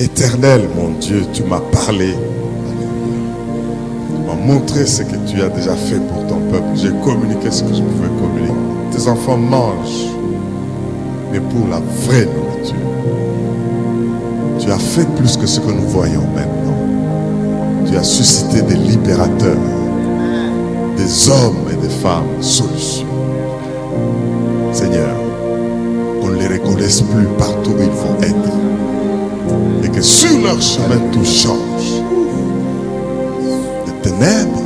Éternel, mon Dieu, tu m'as parlé. Tu m'as montré ce que tu as déjà fait pour ton peuple. J'ai communiqué ce que je pouvais communiquer. Tes enfants mangent, mais pour la vraie nourriture. Tu as fait plus que ce que nous voyons maintenant. Tu as suscité des libérateurs, des hommes et des femmes solutions. Seigneur, qu'on ne les reconnaisse plus partout où ils vont être. Et que sur leur chemin tout change. Les ténèbres,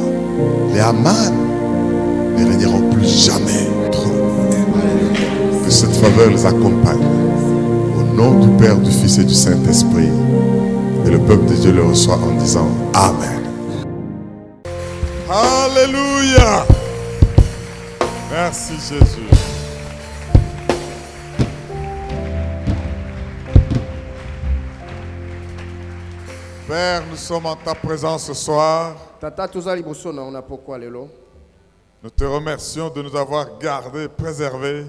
les Haman ne régneront plus jamais. Que cette faveur les accompagne. Au nom du Père, du Fils et du Saint-Esprit. Et le peuple de Dieu le reçoit en disant Amen. Alléluia. Merci Jésus. Père, nous sommes en ta présence ce soir. Nous te remercions de nous avoir gardés, préservés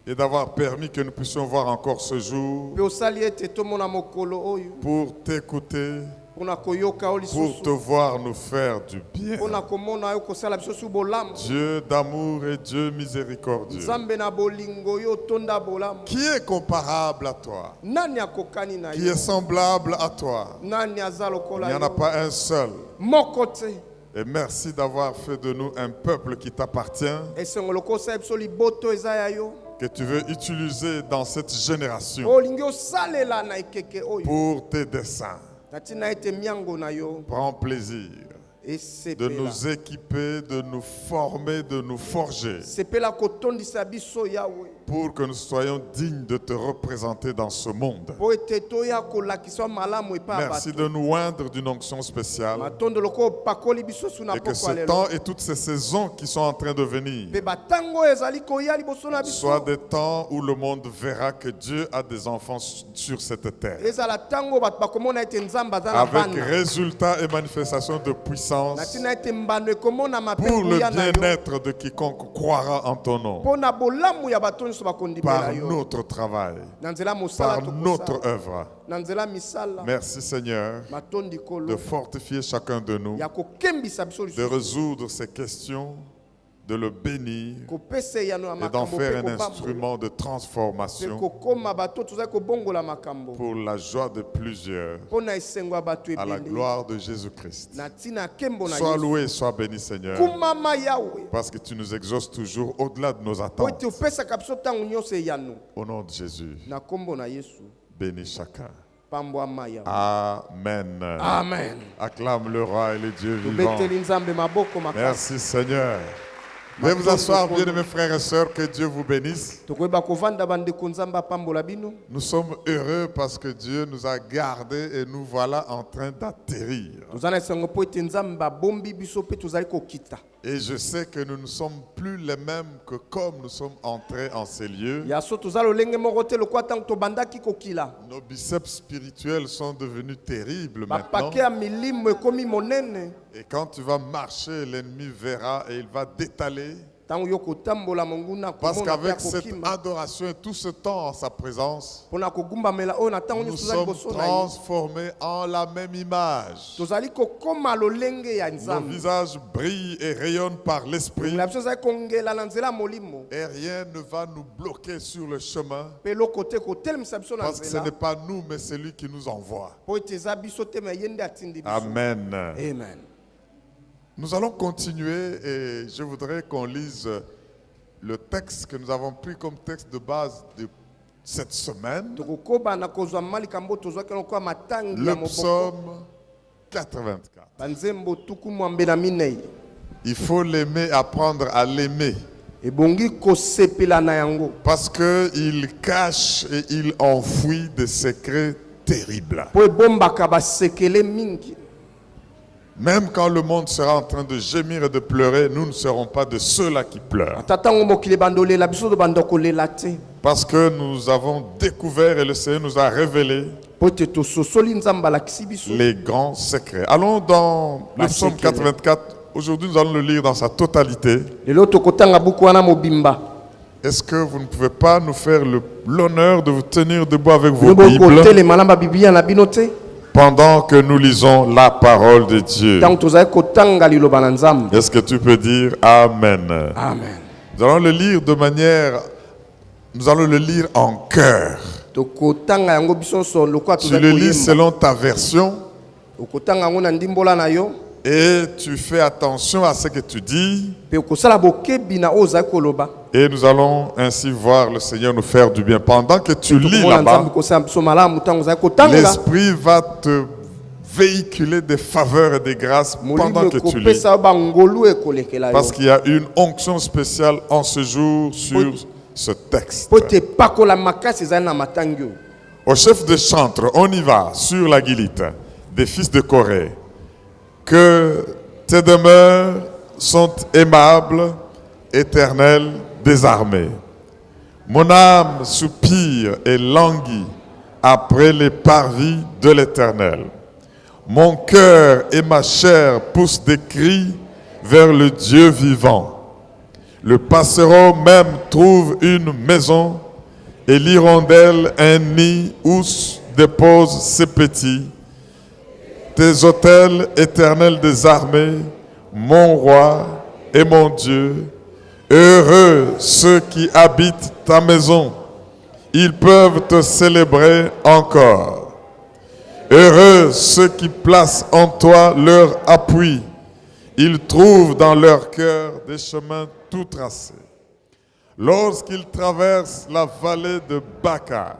et d'avoir permis que nous puissions voir encore ce jour pour t'écouter, pour te voir nous faire du bien. Dieu d'amour et Dieu miséricordieux. Qui est comparable à toi? Qui est semblable à toi? Il n'y en a pas un seul. Et merci d'avoir fait de nous un peuple qui t'appartient, que tu veux utiliser dans cette génération pour tes desseins. Prends plaisir de nous équiper, de nous former, de nous forger pour que nous soyons dignes de te représenter dans ce monde. Merci de nous oindre d'une onction spéciale et que ce temps et toutes ces saisons qui sont en train de venir soient des temps où le monde verra que Dieu a des enfants sur cette terre avec résultats et manifestations de puissance pour le bien-être de quiconque croira en ton nom, par notre travail, par notre œuvre. Merci Seigneur de fortifier chacun de nous, de résoudre ces questions, de le bénir et d'en faire un instrument de transformation pour la joie de plusieurs, à la gloire de Jésus-Christ. Sois loué, sois béni Seigneur, parce que tu nous exauces toujours au-delà de nos attentes. Au nom de Jésus, bénis chacun. Amen. Amen. Acclame le roi et le Dieu vivant. Merci Seigneur. Veuillez vous asseoir, bien-aimés frères et sœurs, que Dieu vous bénisse. Nous sommes heureux parce que Dieu nous a gardés et nous voilà en train d'atterrir. Et je sais que nous ne sommes plus les mêmes que comme nous sommes entrés en ces lieux. Nos biceps spirituels sont devenus terribles maintenant. Et quand tu vas marcher, l'ennemi verra et il va t'étaler. Parce qu'avec cette adoration et tout ce temps en sa présence, nous sommes transformés en la même image. Nos visages brillent et rayonnent par l'esprit. Et rien ne va nous bloquer sur le chemin. Parce que ce n'est pas nous, mais c'est lui qui nous envoie. Amen. Amen. Nous allons continuer et je voudrais qu'on lise le texte que nous avons pris comme texte de base de cette semaine. Le psaume 84. Il faut l'aimer, apprendre à l'aimer. Parce qu'il cache et il enfouit des secrets terribles. Même quand le monde sera en train de gémir et de pleurer, nous ne serons pas de ceux-là qui pleurent. Parce que nous avons découvert et le Seigneur nous a révélé les grands secrets. Allons dans le psaume 84. Aujourd'hui, nous allons le lire dans sa totalité. est-ce que vous ne pouvez pas nous faire l'honneur de vous tenir debout avec vos Bibles pendant que nous lisons la parole de Dieu? Est-ce que tu peux dire Amen? Amen. Nous allons le lire en chœur. Tu le lis selon ta version et tu fais attention à ce que tu dis. Et nous allons ainsi voir le Seigneur nous faire du bien. Pendant que tu lis là-bas, l'Esprit va te véhiculer des faveurs et des grâces pendant que tu lis. Parce qu'il y a une onction spéciale en ce jour sur ce texte. Au chef de chantre, on y va sur la guilite des fils de Corée. Que tes demeures sont aimables, éternelles, désarmées. Mon âme soupire et languit après les parvis de l'Éternel. Mon cœur et ma chair poussent des cris vers le Dieu vivant. Le passereau même trouve une maison et l'hirondelle un nid où dépose ses petits. Tes autels éternels des armées, mon roi et mon Dieu, heureux ceux qui habitent ta maison, ils peuvent te célébrer encore. Heureux ceux qui placent en toi leur appui, ils trouvent dans leur cœur des chemins tout tracés. Lorsqu'ils traversent la vallée de Baca,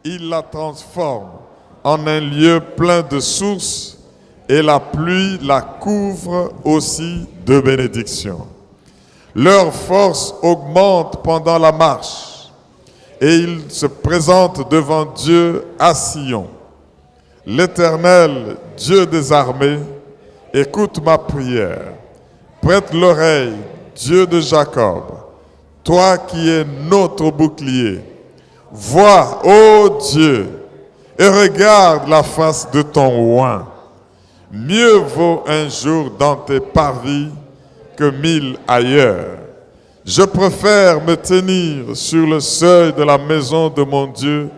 ils la transforment en un lieu plein de sources, et la pluie la couvre aussi de bénédictions. Leur force augmente pendant la marche, et ils se présentent devant Dieu à Sion. L'Éternel, Dieu des armées, écoute ma prière. Prête l'oreille, Dieu de Jacob, toi qui es notre bouclier. Vois, ô Dieu, et regarde la face de ton oint. Mieux vaut un jour dans tes parvis que 1000 ailleurs. Je préfère me tenir sur le seuil de la maison de mon Dieu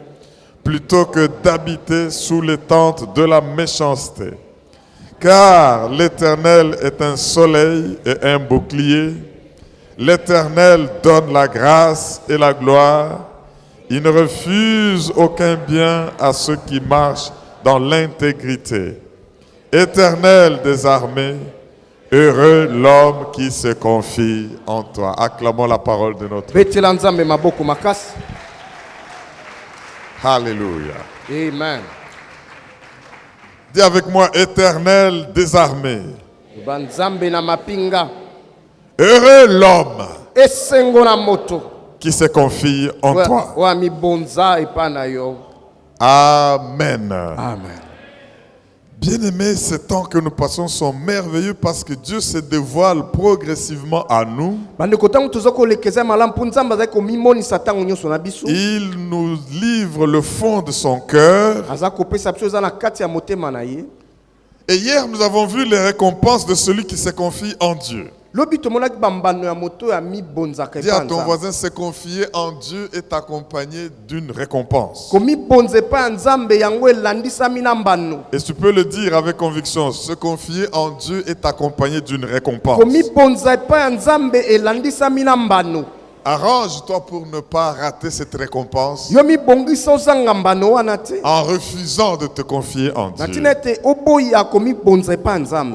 plutôt que d'habiter sous les tentes de la méchanceté. Car l'Éternel est un soleil et un bouclier. L'Éternel donne la grâce et la gloire. Il ne refuse aucun bien à ceux qui marchent dans l'intégrité. Éternel des armées, heureux l'homme qui se confie en toi. Acclamons la parole de notre Dieu. Alléluia. Amen. Dis avec moi, Éternel des armées. Heureux l'homme qui se confie en toi. Amen. Amen. Bien-aimés, ces temps que nous passons sont merveilleux parce que Dieu se dévoile progressivement à nous. Il nous livre le fond de son cœur. Et hier, nous avons vu les récompenses de celui qui se confie en Dieu. Dis à ton voisin, se confier en Dieu est accompagné d'une récompense. Et tu peux le dire avec conviction, se confier en Dieu est accompagné d'une récompense. Arrange-toi pour ne pas rater cette récompense en refusant de te confier en Dieu.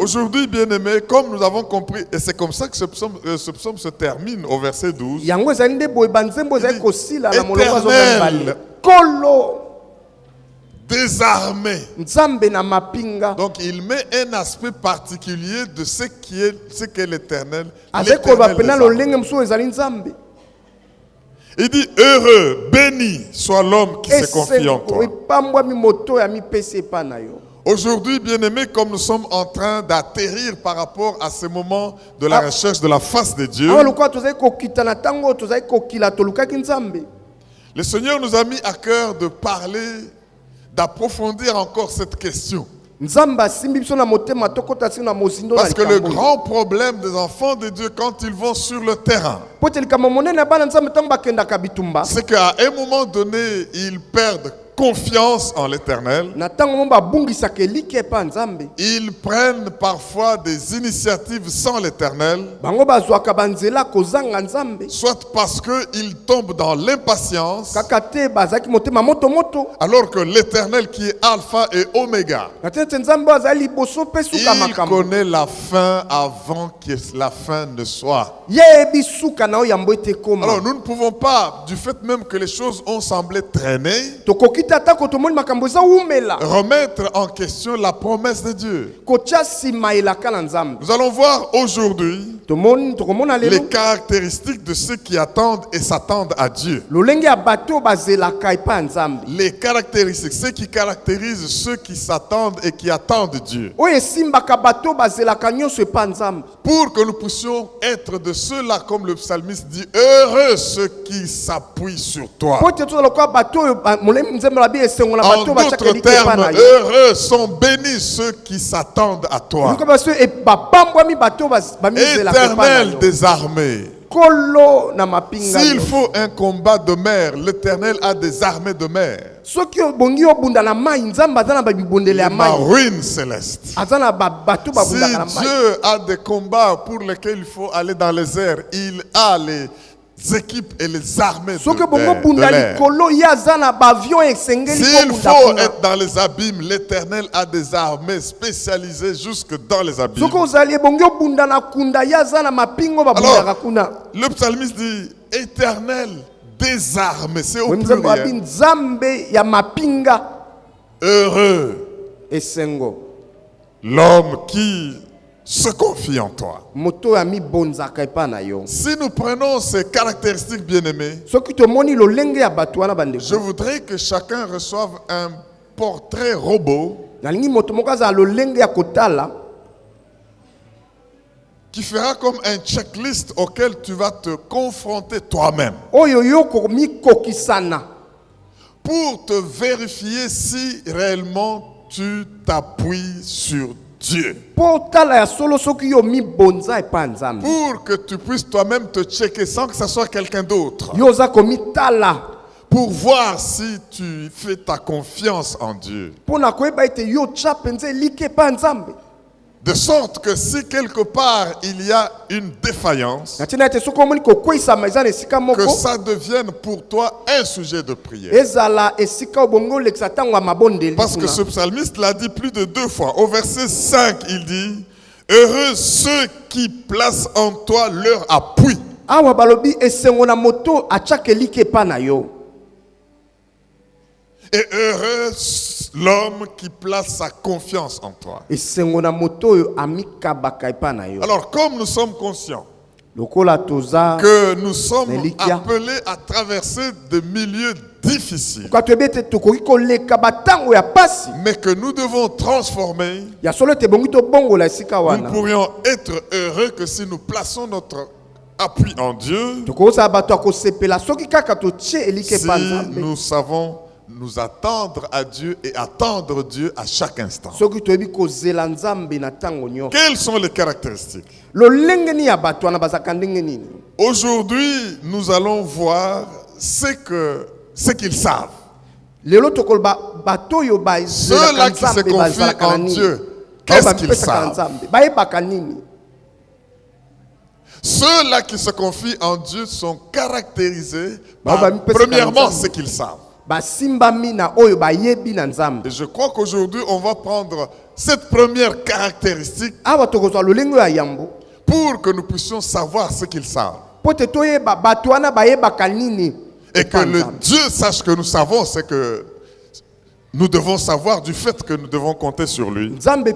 Aujourd'hui, bien-aimés, comme nous avons compris, et c'est comme ça que ce psaume se termine au verset 12. Éternel, désarmé. Donc il met un aspect particulier de ce qu'est l'Éternel. Il dit heureux, béni soit l'homme qui se confie en toi. Aujourd'hui, bien-aimés, comme nous sommes en train d'atterrir par rapport à ce moment de la recherche de la face de Dieu, le Seigneur nous a mis à cœur de parler, d'approfondir encore cette question. Parce que le grand problème des enfants de Dieu quand ils vont sur le terrain, c'est qu'à un moment donné, ils perdent confiance en l'Éternel. Ils prennent parfois des initiatives sans l'Éternel, soit parce qu'ils tombent dans l'impatience, alors que l'Éternel qui est Alpha et Oméga, il connaît la fin avant que la fin ne soit. Alors nous ne pouvons pas, du fait même que les choses ont semblé traîner, remettre en question la promesse de Dieu. Nous allons voir aujourd'hui les caractéristiques de ceux qui attendent et s'attendent à Dieu. Les caractéristiques, ceux qui caractérisent ceux qui s'attendent et qui attendent Dieu. Pour que nous puissions être de ceux-là, comme le psalmiste dit, heureux ceux qui s'appuient sur toi. En d'autres termes, heureux sont bénis ceux qui s'attendent à toi. Éternel des armées. S'il faut un combat de mer, l'Éternel a des armées de mer. Ma ruine céleste. Si Dieu a des combats pour lesquels il faut aller dans les airs, il a les équipes et les armées de l'air. S'il faut être dans les abîmes, l'Éternel a des armées spécialisées jusque dans les abîmes. Alors, le psalmiste dit Éternel des armées, c'est au pluriel. Heureux l'homme qui se confie en toi. Si nous prenons ces caractéristiques, bien-aimés, je voudrais que chacun reçoive un portrait robot qui fera comme un checklist auquel tu vas te confronter toi-même pour te vérifier si réellement tu t'appuies sur Dieu. Pour que tu puisses toi-même te checker sans que ce soit quelqu'un d'autre. Pour voir si tu fais ta confiance en Dieu. De sorte que si quelque part il y a une défaillance, que ça devienne pour toi un sujet de prière. Parce que ce psalmiste l'a dit plus de 2 fois. Au verset 5, il dit « Heureux ceux qui placent en toi leur appui. » Et heureux l'homme qui place sa confiance en toi. Alors, comme nous sommes conscients que nous sommes appelés à traverser des milieux difficiles, mais que nous devons transformer, nous pourrions être heureux que si nous plaçons notre appui en Dieu, si nous savons nous attendre à Dieu et attendre Dieu à chaque instant. Quelles sont les caractéristiques? Aujourd'hui, nous allons voir ce qu'ils savent. Ceux-là qui se confient en Dieu, qu'est-ce qu'ils savent? Ceux-là qui se confient en Dieu sont caractérisés par, premièrement, ce qu'ils savent. Et je crois qu'aujourd'hui, on va prendre cette première caractéristique pour que nous puissions savoir ce qu'ils savent. Et que le Dieu sache que nous savons, c'est que nous devons savoir du fait que nous devons compter sur lui. Vous savez,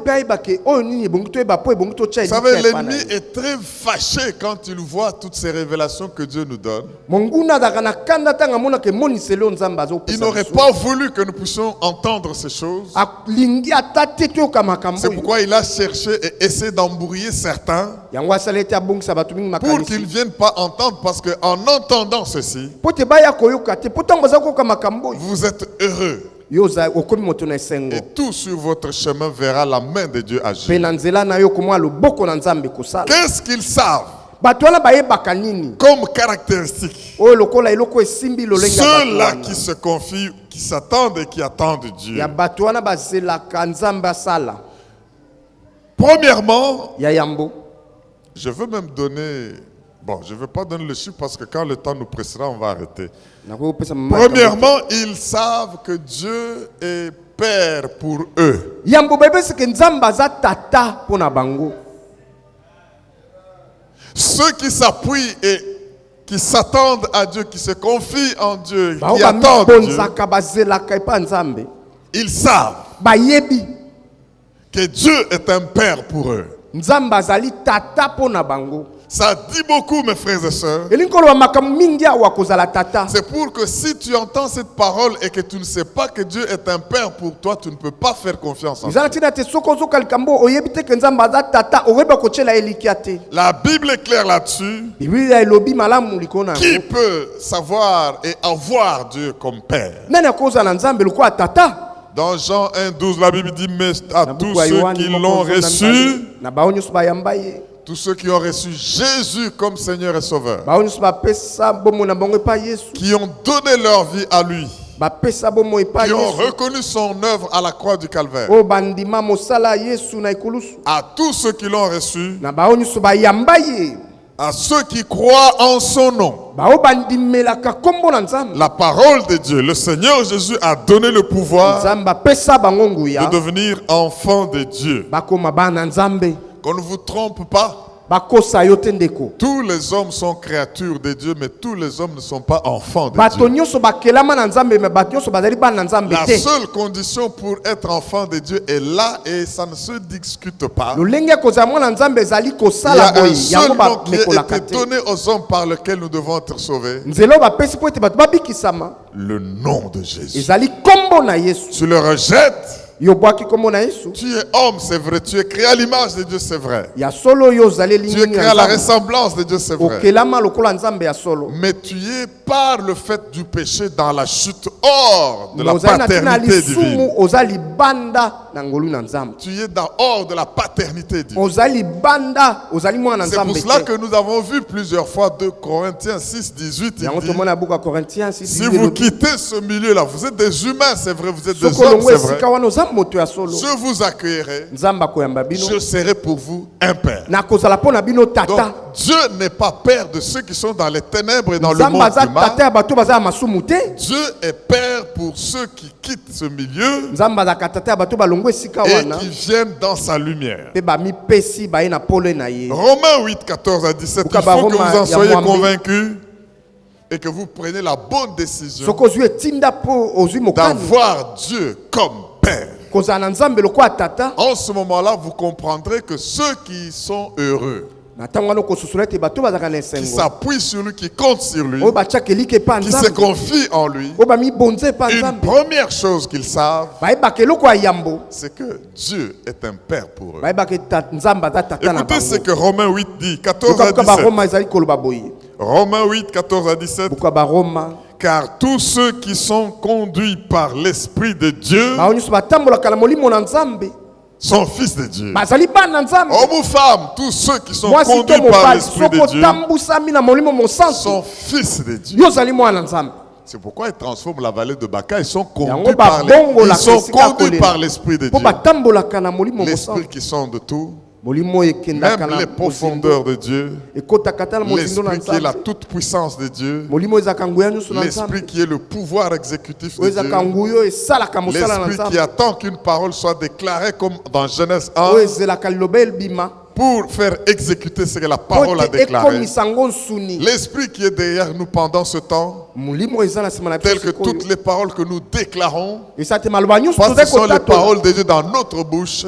l'ennemi est très fâché quand il voit toutes ces révélations que Dieu nous donne. Il n'aurait pas voulu que nous puissions entendre ces choses. C'est pourquoi il a cherché et essayé d'embrouiller certains pour qu'ils ne viennent pas entendre, parce qu'en entendant ceci, vous êtes heureux. Et tout sur votre chemin verra la main de Dieu agir. Qu'est-ce qu'ils savent? comme caractéristique. Ceux-là qui se confient, qui s'attendent et qui attendent Dieu. Premièrement, je veux même donner... Bon, je ne veux pas donner le chiffre parce que quand le temps nous pressera, on va arrêter. Premièrement, ils savent que Dieu est Père pour eux. Ceux qui s'appuient et qui s'attendent à Dieu, qui se confient en Dieu, qui attendent Dieu, ils savent que Dieu est un Père pour eux. Ça dit beaucoup, mes frères et sœurs. C'est pour que si tu entends cette parole et que tu ne sais pas que Dieu est un Père pour toi, tu ne peux pas faire confiance en Dieu. La Bible est claire là-dessus. Qui peut savoir et avoir Dieu comme Père? Dans Jean 1,12, la Bible dit, mais à tous ceux qui l'ont reçu, tous ceux qui ont reçu Jésus comme Seigneur et Sauveur, qui ont donné leur vie à lui, qui ont reconnu son œuvre à la croix du Calvaire, à tous ceux qui l'ont reçu, à ceux qui croient en son nom, la parole de Dieu, le Seigneur Jésus a donné le pouvoir de devenir enfant de Dieu. Qu'on ne vous trompe pas. Tous les hommes sont créatures de Dieu, mais tous les hommes ne sont pas enfants de Dieu. La seule condition pour être enfant de Dieu est là et ça ne se discute pas. Il y a un seul nom qui a été donné aux hommes par lequel nous devons être sauvés. Le nom de Jésus. Tu le rejettes. Tu es homme, c'est vrai. Tu es créé à l'image de Dieu, c'est vrai. Tu es créé à la ressemblance de Dieu, c'est vrai. Mais tu es par le fait du péché dans la chute hors de la paternité divine. Tu es hors de la paternité divine. C'est pour cela que nous avons vu plusieurs fois 2 Corinthiens 6, 18. Il dit, si vous quittez ce milieu-là, vous êtes des humains, c'est vrai, vous êtes des hommes, c'est vrai. Je vous accueillerai. Je serai pour vous un père. Donc, Dieu n'est pas père de ceux qui sont dans les ténèbres et dans le monde du mal. Dieu est père pour ceux qui quittent ce milieu et qui viennent dans sa lumière. Romains 8, 14 à 17. Il faut que vous en soyez convaincus et que vous preniez la bonne décision d'avoir Dieu comme Père. En ce moment-là, vous comprendrez que ceux qui sont heureux, qui s'appuient sur lui, qui comptent sur lui, qui se confient en lui, une première chose qu'ils savent, c'est que Dieu est un Père pour eux. Écoutez ce que Romains 8 dit, 14 à 17. Romains 8, 14 à 17. Car tous ceux qui sont conduits par l'Esprit de Dieu sont fils de Dieu. Hommes ou femmes, tous ceux qui sont conduits par l'Esprit de Dieu sont fils de Dieu. C'est pourquoi ils transforment la vallée de Baka. Ils sont conduits par l'Esprit de Dieu. L'Esprit qui sont de tout. Même les profondeurs de Dieu, l'Esprit qui est la toute puissance de Dieu, l'Esprit qui est le pouvoir exécutif de Dieu, l'Esprit qui attend qu'une parole soit déclarée comme dans Genèse 1 pour faire exécuter ce que la parole a déclaré. L'Esprit qui est derrière nous pendant ce temps, tel que toutes les paroles que nous déclarons, parce que ce sont les paroles de Dieu dans notre bouche,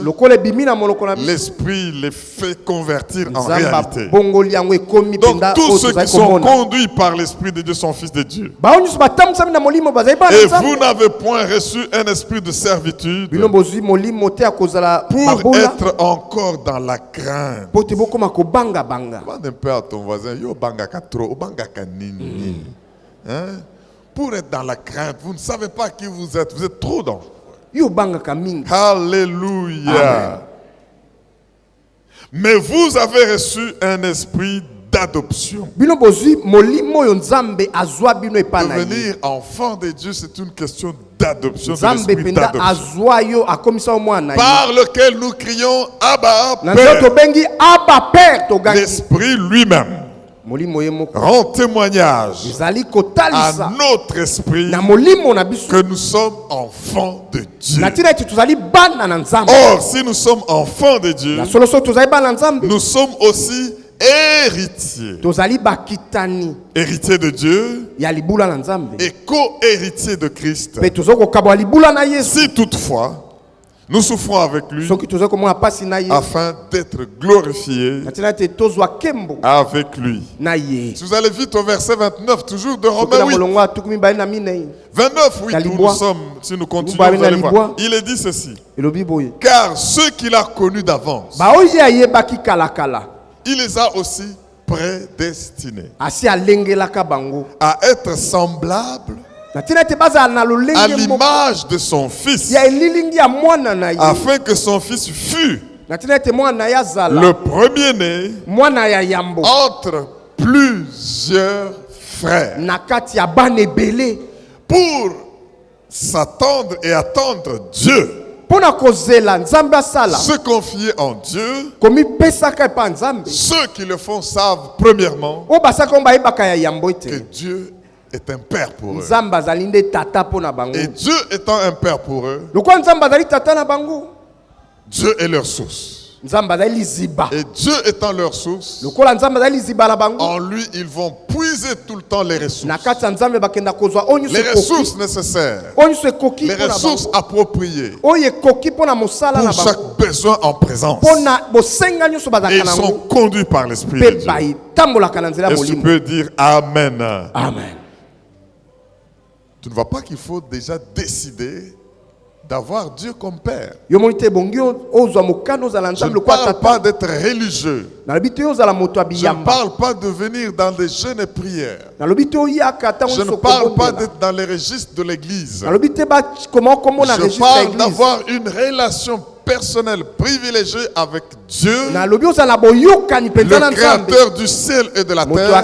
l'Esprit les fait convertir en réalité. Donc tous ceux qui sont conduits par l'Esprit de Dieu sont fils de Dieu. Et vous n'avez point reçu un esprit de servitude pour être encore dans la crainte. Demande un peu à ton voisin, yo bangaka trop, bangaka nini. Hein? Pour être dans la crainte, vous ne savez pas qui vous êtes trop dangereux. Alléluia. Amen. Mais vous avez reçu un esprit d'adoption. Devenir enfant de Dieu, c'est une question d'adoption, de l'esprit d'adoption. Par lequel nous crions Abba Père. L'esprit lui-même rend témoignage à notre esprit que nous sommes enfants de Dieu. Or, si nous sommes enfants de Dieu, nous sommes aussi héritiers. Héritiers de Dieu et co-héritiers de Christ. Si toutefois nous souffrons avec lui afin d'être glorifiés avec lui. Si vous allez vite au verset 29, toujours de Romains 8. 29, oui, où nous sommes, si nous continuons, vous allez voir. Il est dit ceci. Car ceux qu'il a connus d'avance, il les a aussi prédestinés à être semblables à l'image de son fils, afin que son fils fût le premier-né entre plusieurs frères, pour s'attendre et attendre Dieu, se confier en Dieu. Ceux qui le font savent premièrement que Dieu est un père pour eux. Et Dieu étant un père pour eux, Dieu est leur source. Et Dieu étant leur source, en lui ils vont puiser tout le temps les ressources. Les ressources nécessaires, les ressources appropriées pour chaque besoin en présence. Et ils sont conduits par l'Esprit de Dieu. Est-ce que tu peux dire Amen? Amen. Tu ne vois pas qu'il faut déjà décider d'avoir Dieu comme Père. Je ne parle pas d'être religieux. Je ne parle pas de venir dans des jeûnes et prières. Je ne parle pas d'être dans les registres de l'Église. Je parle d'avoir une relation personnelle privilégiée avec Dieu, le créateur du ciel et de la terre.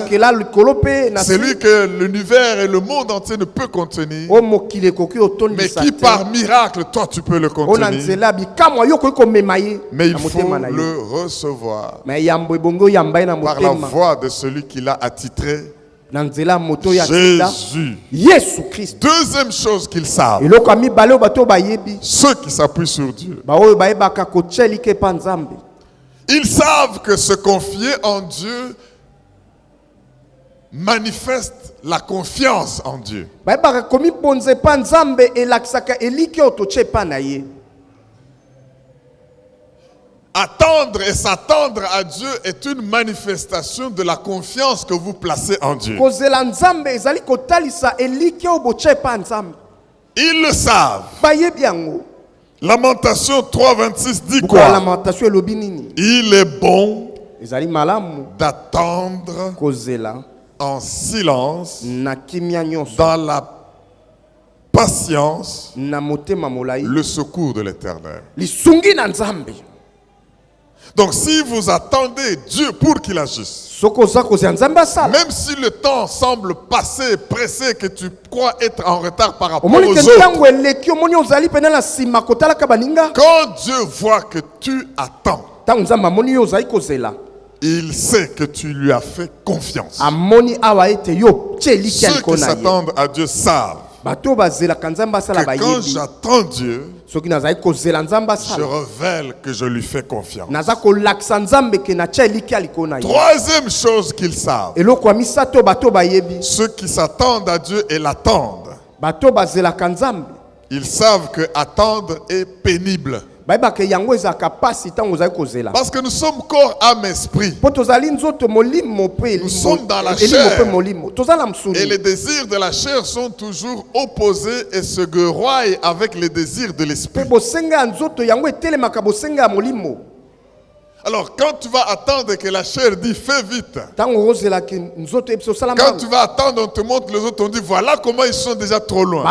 C'est lui que l'univers et le monde entier ne peut contenir, mais qui par miracle, toi tu peux le contenir. Mais il faut le recevoir par la voix de celui qui l'a attitré, Jésus. Deuxième chose qu'ils savent, ceux qui s'appuient sur Dieu, ils savent que se confier en Dieu manifeste la confiance en Dieu. Attendre et s'attendre à Dieu est une manifestation de la confiance que vous placez en Dieu. Ils le savent. Lamentation 3.26 dit quoi? Il est bon d'attendre en silence dans la patience le secours de l'Éternel. Donc si vous attendez Dieu pour qu'il agisse, même si le temps semble passer, pressé, que tu crois être en retard par rapport aux autres, quand Dieu voit que tu attends, il sait que tu lui as fait confiance. Ceux qui s'attendent à Dieu savent que quand j'attends Dieu, je révèle que je lui fais confiance. Troisième chose qu'ils savent, ceux qui s'attendent à Dieu et l'attendent, ils savent que attendre est pénible. Parce que nous sommes corps, âme, esprit. Nous sommes dans la chair. Et les désirs de la chair sont toujours opposés et se guerroient avec les désirs de l'esprit. Alors, quand tu vas attendre que la chair dit fais vite, quand tu vas attendre, on te montre les autres, on dit voilà comment ils sont déjà trop loin.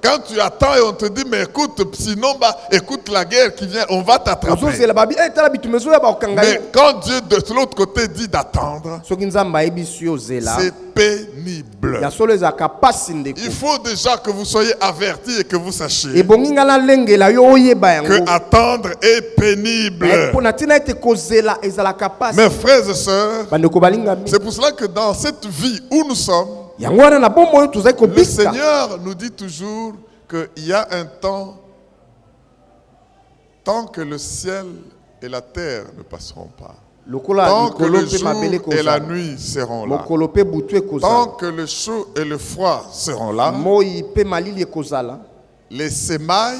Quand tu attends et on te dit mais écoute, sinon, écoute la guerre qui vient, on va t'attraper. Mais quand Dieu de l'autre côté dit d'attendre, c'est pénible. Il faut déjà que vous soyez avertis et que vous sachiez que attendre est pénible. Mes frères et sœurs, c'est pour cela que dans cette vie où nous sommes, le Seigneur nous dit toujours qu'il y a un temps, tant que le ciel et la terre ne passeront pas, tant que le jour et la nuit seront là, tant que le chaud et le froid seront là, les semailles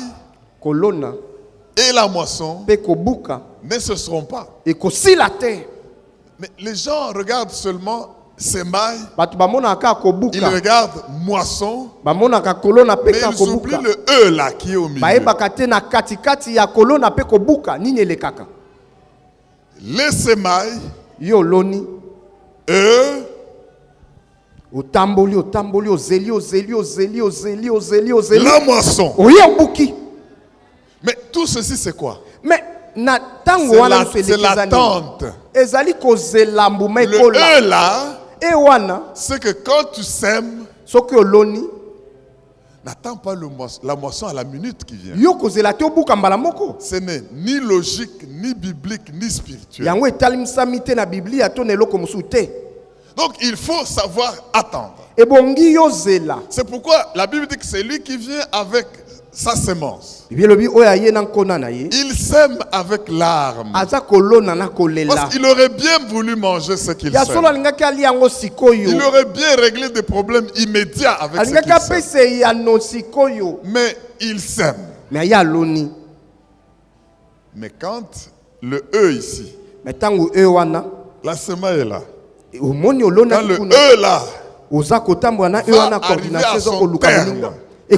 et la moisson ne cesseront pas. Mais les gens regardent seulement semailles, ils regardent moisson, mais ils oublient le E là qui est au milieu. Les semailles, eux, la moisson. Mais tout ceci c'est quoi? C'est l'attente. Le E là, c'est que quand tu sèmes, n'attends pas la moisson à la minute qui vient. Ce n'est ni logique, ni biblique, ni spirituel. Donc il faut savoir attendre. C'est pourquoi la Bible dit que c'est lui qui vient avec sa sémence. Il sème avec larmes. Parce qu'il aurait bien voulu manger ce qu'il sème. Il aurait bien réglé des problèmes immédiats avec ce qu'il sème. Mais il sème. Mais quand le E ici, la semence est là. Quand le E là va arriver à son terme, et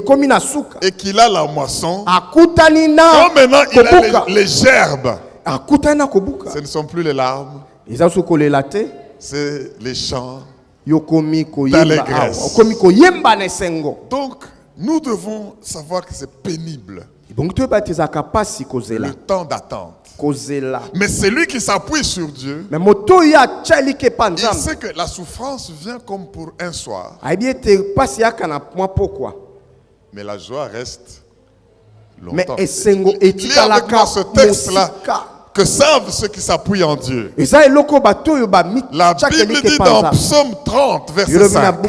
qu'il a la moisson, quand maintenant il a les gerbes, ce ne sont plus les larmes, c'est les chants d'allégresse. Donc nous devons savoir que c'est pénible, le temps d'attente. Mais celui qui s'appuie sur Dieu, il sait que la souffrance vient comme pour un soir, mais la joie reste longtemps. Il y a avec moi ce texte-là que savent ceux qui s'appuient en Dieu. La Bible dit dans Psaume 30, verset 5.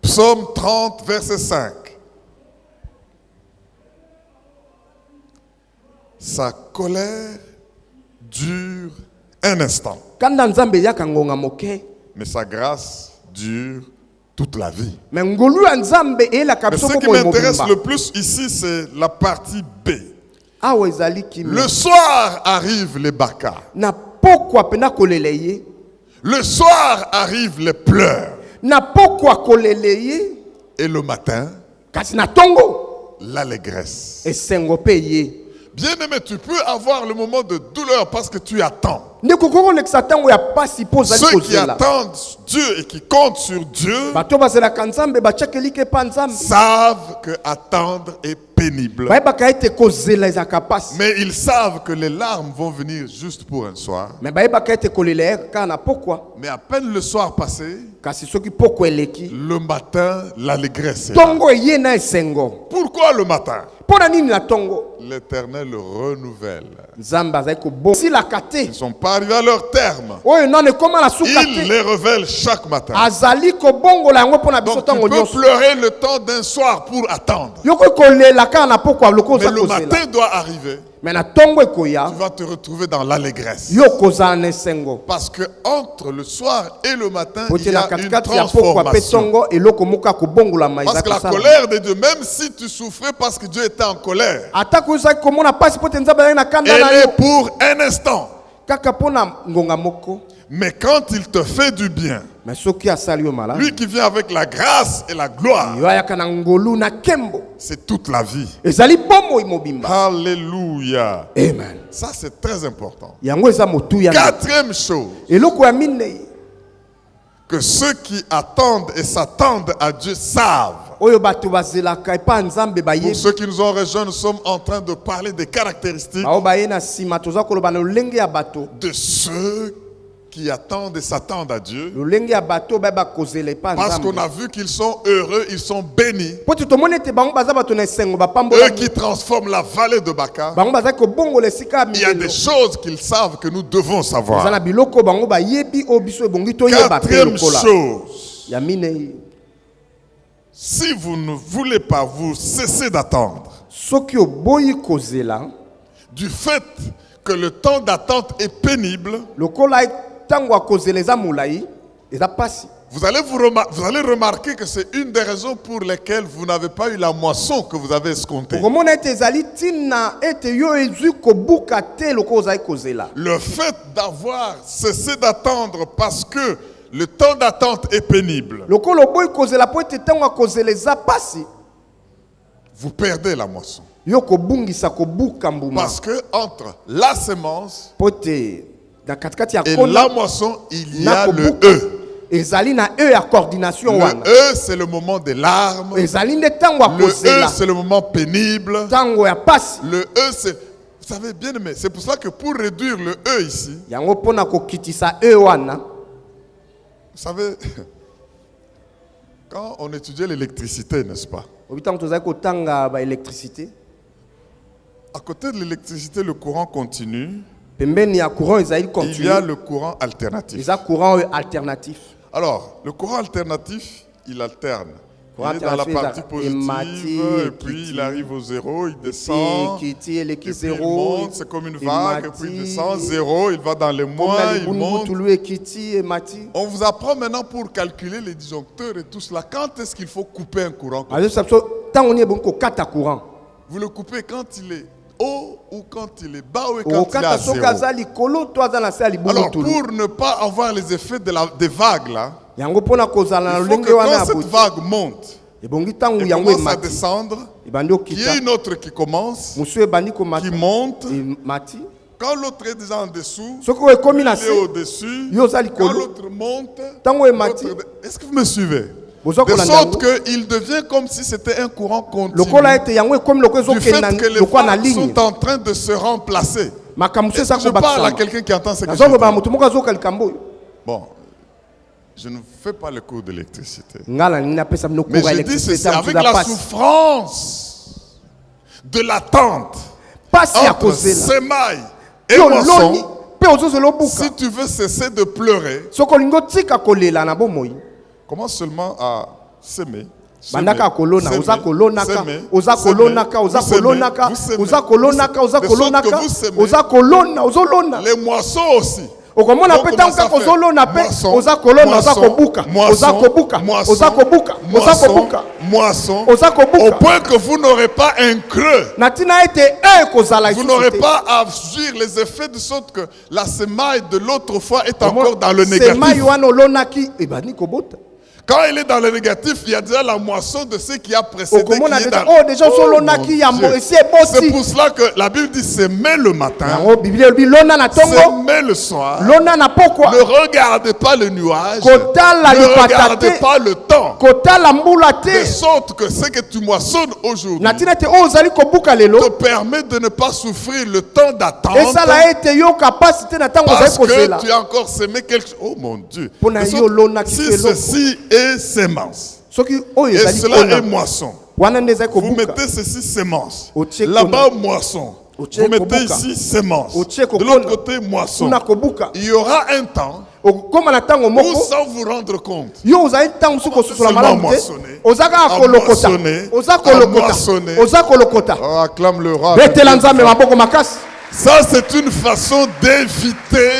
Psaume 30, verset 5. Sa colère dure un instant, mais sa grâce dure toute la vie. Mais ce qui m'intéresse le plus ici, c'est la partie B. Le soir arrivent les baka. Le soir arrivent les pleurs. Et le matin, l'allégresse. Bien-aimé, tu peux avoir le moment de douleur parce que tu attends. Ceux qui attendent Dieu et qui comptent sur Dieu savent que attendre est pénible. Mais ils savent que les larmes vont venir juste pour un soir. Mais à peine le soir passé, le matin, l'allégresse est là. Pourquoi le matin? L'Éternel renouvelle. Ils ne sont pas arrivés à leur terme. Il les révèle chaque matin. Donc tu peux pleurer le temps d'un soir pour attendre. Mais le matin doit arriver. Tu vas te retrouver dans l'allégresse. Parce que entre le soir et le matin, il y a une transformation. Parce que la colère de Dieu, même si tu souffrais parce que Dieu était en colère, elle est pour un instant. Mais quand il te fait du bien, Mais soki asali yo malamu. Lui qui vient avec la grâce et la gloire. Yo ayaka na ngolu na kembo. C'est toute la vie. Ezali bomoi mobimba. Alléluia. Amen. Ça, c'est très important. Yango eza motuya. Quatrième chose. Eloko ya minei. Que ceux qui attendent et s'attendent à Dieu savent. Pour ceux qui nous ont rejoints, nous sommes en train de parler des caractéristiques de ceux qui attendent et s'attendent à Dieu. Parce qu'on a vu qu'ils sont heureux, ils sont bénis. Eux qui transforment la vallée de Baka. Il y a des choses qu'ils savent que nous devons savoir. Quatrième chose. Si vous ne voulez pas vous cesser d'attendre, du fait que le temps d'attente est pénible, vous allez remarquer que c'est une des raisons pour lesquelles vous n'avez pas eu la moisson que vous avez escomptée. Le fait d'avoir cessé d'attendre parce que le temps d'attente est pénible, vous perdez la moisson. Parce que entre la semence et la moisson, il y a le E. Le E, c'est le moment des larmes. Le E, c'est le moment pénible. Le E, c'est... Vous savez, bien aimé, c'est pour ça que pour réduire le E ici, vous savez, quand on étudiait l'électricité, n'est-ce pas? À côté de l'électricité, le courant continu. Il y a le courant alternatif. Alors, le courant alternatif, il alterne. Il est dans la partie positive, et puis il arrive au zéro, il descend, et puis il monte, c'est comme une vague, et puis il descend, zéro, il va dans les moins, il monte. On vous apprend maintenant pour calculer les disjoncteurs et tout cela. Quand est-ce qu'il faut couper un courant? Vous le coupez quand il est haut ou quand il est bas ou quand il est à zéro. Alors, pour ne pas avoir les effets des vagues là, il faut que quand cette vague monte et commence à descendre, qu'il y ait une autre qui commence, qui monte. Quand l'autre est déjà en dessous, il est au-dessus. Quand l'autre monte, est-ce que vous me suivez? De sorte qu'il devient comme si c'était un courant continu. Du fait que les vagues sont en train de se remplacer. Je parle à quelqu'un qui entend ce que je dis. Bon, je ne fais pas le cours d'électricité. Mais je dis ceci, avec la souffrance de l'attente entre sémailles et moisson, si tu veux cesser de pleurer, commence seulement à s'aimer. Les moissons aussi. Au point que vous n'aurez pas un creux. Vous n'aurez pas à subir les effets de sorte que la semaille de l'autre fois est encore dans le négatif. Quand il est dans le négatif, il y a déjà la moisson de ce qui a précédé. C'est pour cela que la Bible dit s'aimer le matin, s'aimer le soir. Ne regardez pas le nuage, ne regardez pas le temps. De sorte que ce que tu moissonnes aujourd'hui te permet de ne pas souffrir le temps d'attente. Parce que tu as encore semé quelque chose. Oh mon Dieu. Si ceci est sémence et cela est moisson, vous mettez ceci sémence, là-bas moisson, vous mettez ici sémence, de l'autre côté moisson. Il y aura un temps où, sans vous rendre compte, acclame le roi. Ça, c'est une façon d'éviter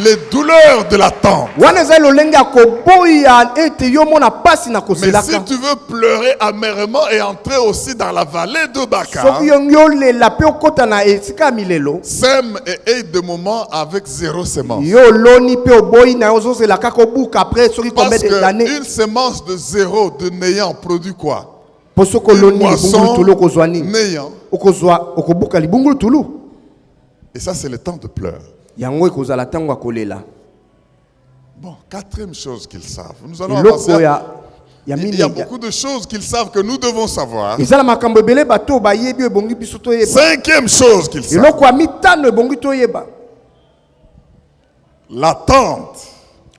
les douleurs de l'attente. wana eza lolenge ya koboya ete yo mona pasi na Mais si kozelaka tu veux pleurer amèrement et entrer aussi dans la vallée de Dakar, soki yongi olela mpe okota na esika ya milelo sème et aide de moments avec 0 semence. yo oloni mpe oboyi na yo ozozela kaka obuka après soki combien Parce d'années qu'une semence de 0 de néant produit quoi? mpo soki Une oloni libungulu moisson tulu okozwa nini néant. okozwa okobuka libungulu tulu Et ça, c'est le temps de pleurs. yango ekozala ntango ya kolela Bon, quatrième chose qu'ils savent. Nous allons eloko avancer. ya Il y a beaucoup de choses qu'ils savent que nous devons savoir. ezala makambo ebele bato bayebi ebongi biso toyeba Cinquième chose qu'ils savent. eloko ya mitano ebongi toyeba L'attente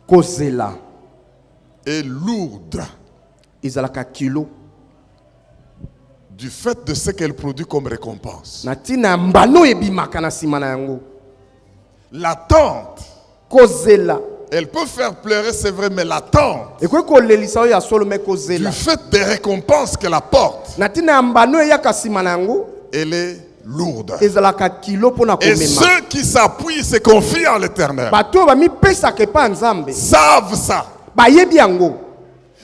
kozela est lourde ezalaka kilo du fait de ce qu'elle produit comme récompense. na ntina ya mbano ebimaka na nsima na yango L'attente, kozela elle peut faire pleurer, c'est vrai, mais l'attente, ekoki kolelisa oyo ya solo me du kozela fait des récompenses qu'elle apporte, na ntina ya mbano eyaka nsima na yango elle est lourde. ezalaka kilo mpo na Et komema ceux qui s'appuient, se confient en l'Éternel, bato oyo bamipesaka epa ya nzambe savent ça. bayebi yango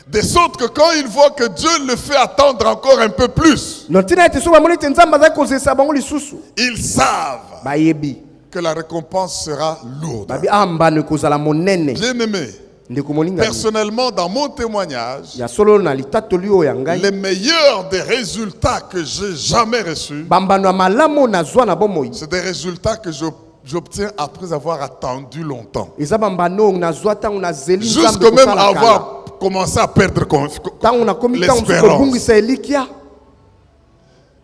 De sorte que quand ils voient que Dieu le fait attendre encore un peu plus, na ntina ete so bamoni ete nzambe azali kozelisa bango lisusu ils savent bayebi que la récompense sera lourde. babi mbano ekozala monene Bien-aimé, ndeko moninga personnellement, dans mon témoignage, ya solo na litatoli oyo ya ngai les meilleurs des résultats que j'ai jamais reçus, bambano ya malamu oyo nazwa na bomoi c'est des résultats que j'obtiens après avoir attendu longtemps. eza bambano oyo nazwa ntango nazeli Jusque nzambe même kosala kala avoir commencé à perdre ntango nakomi ntango mosusu l'espérance. kobungisa elikya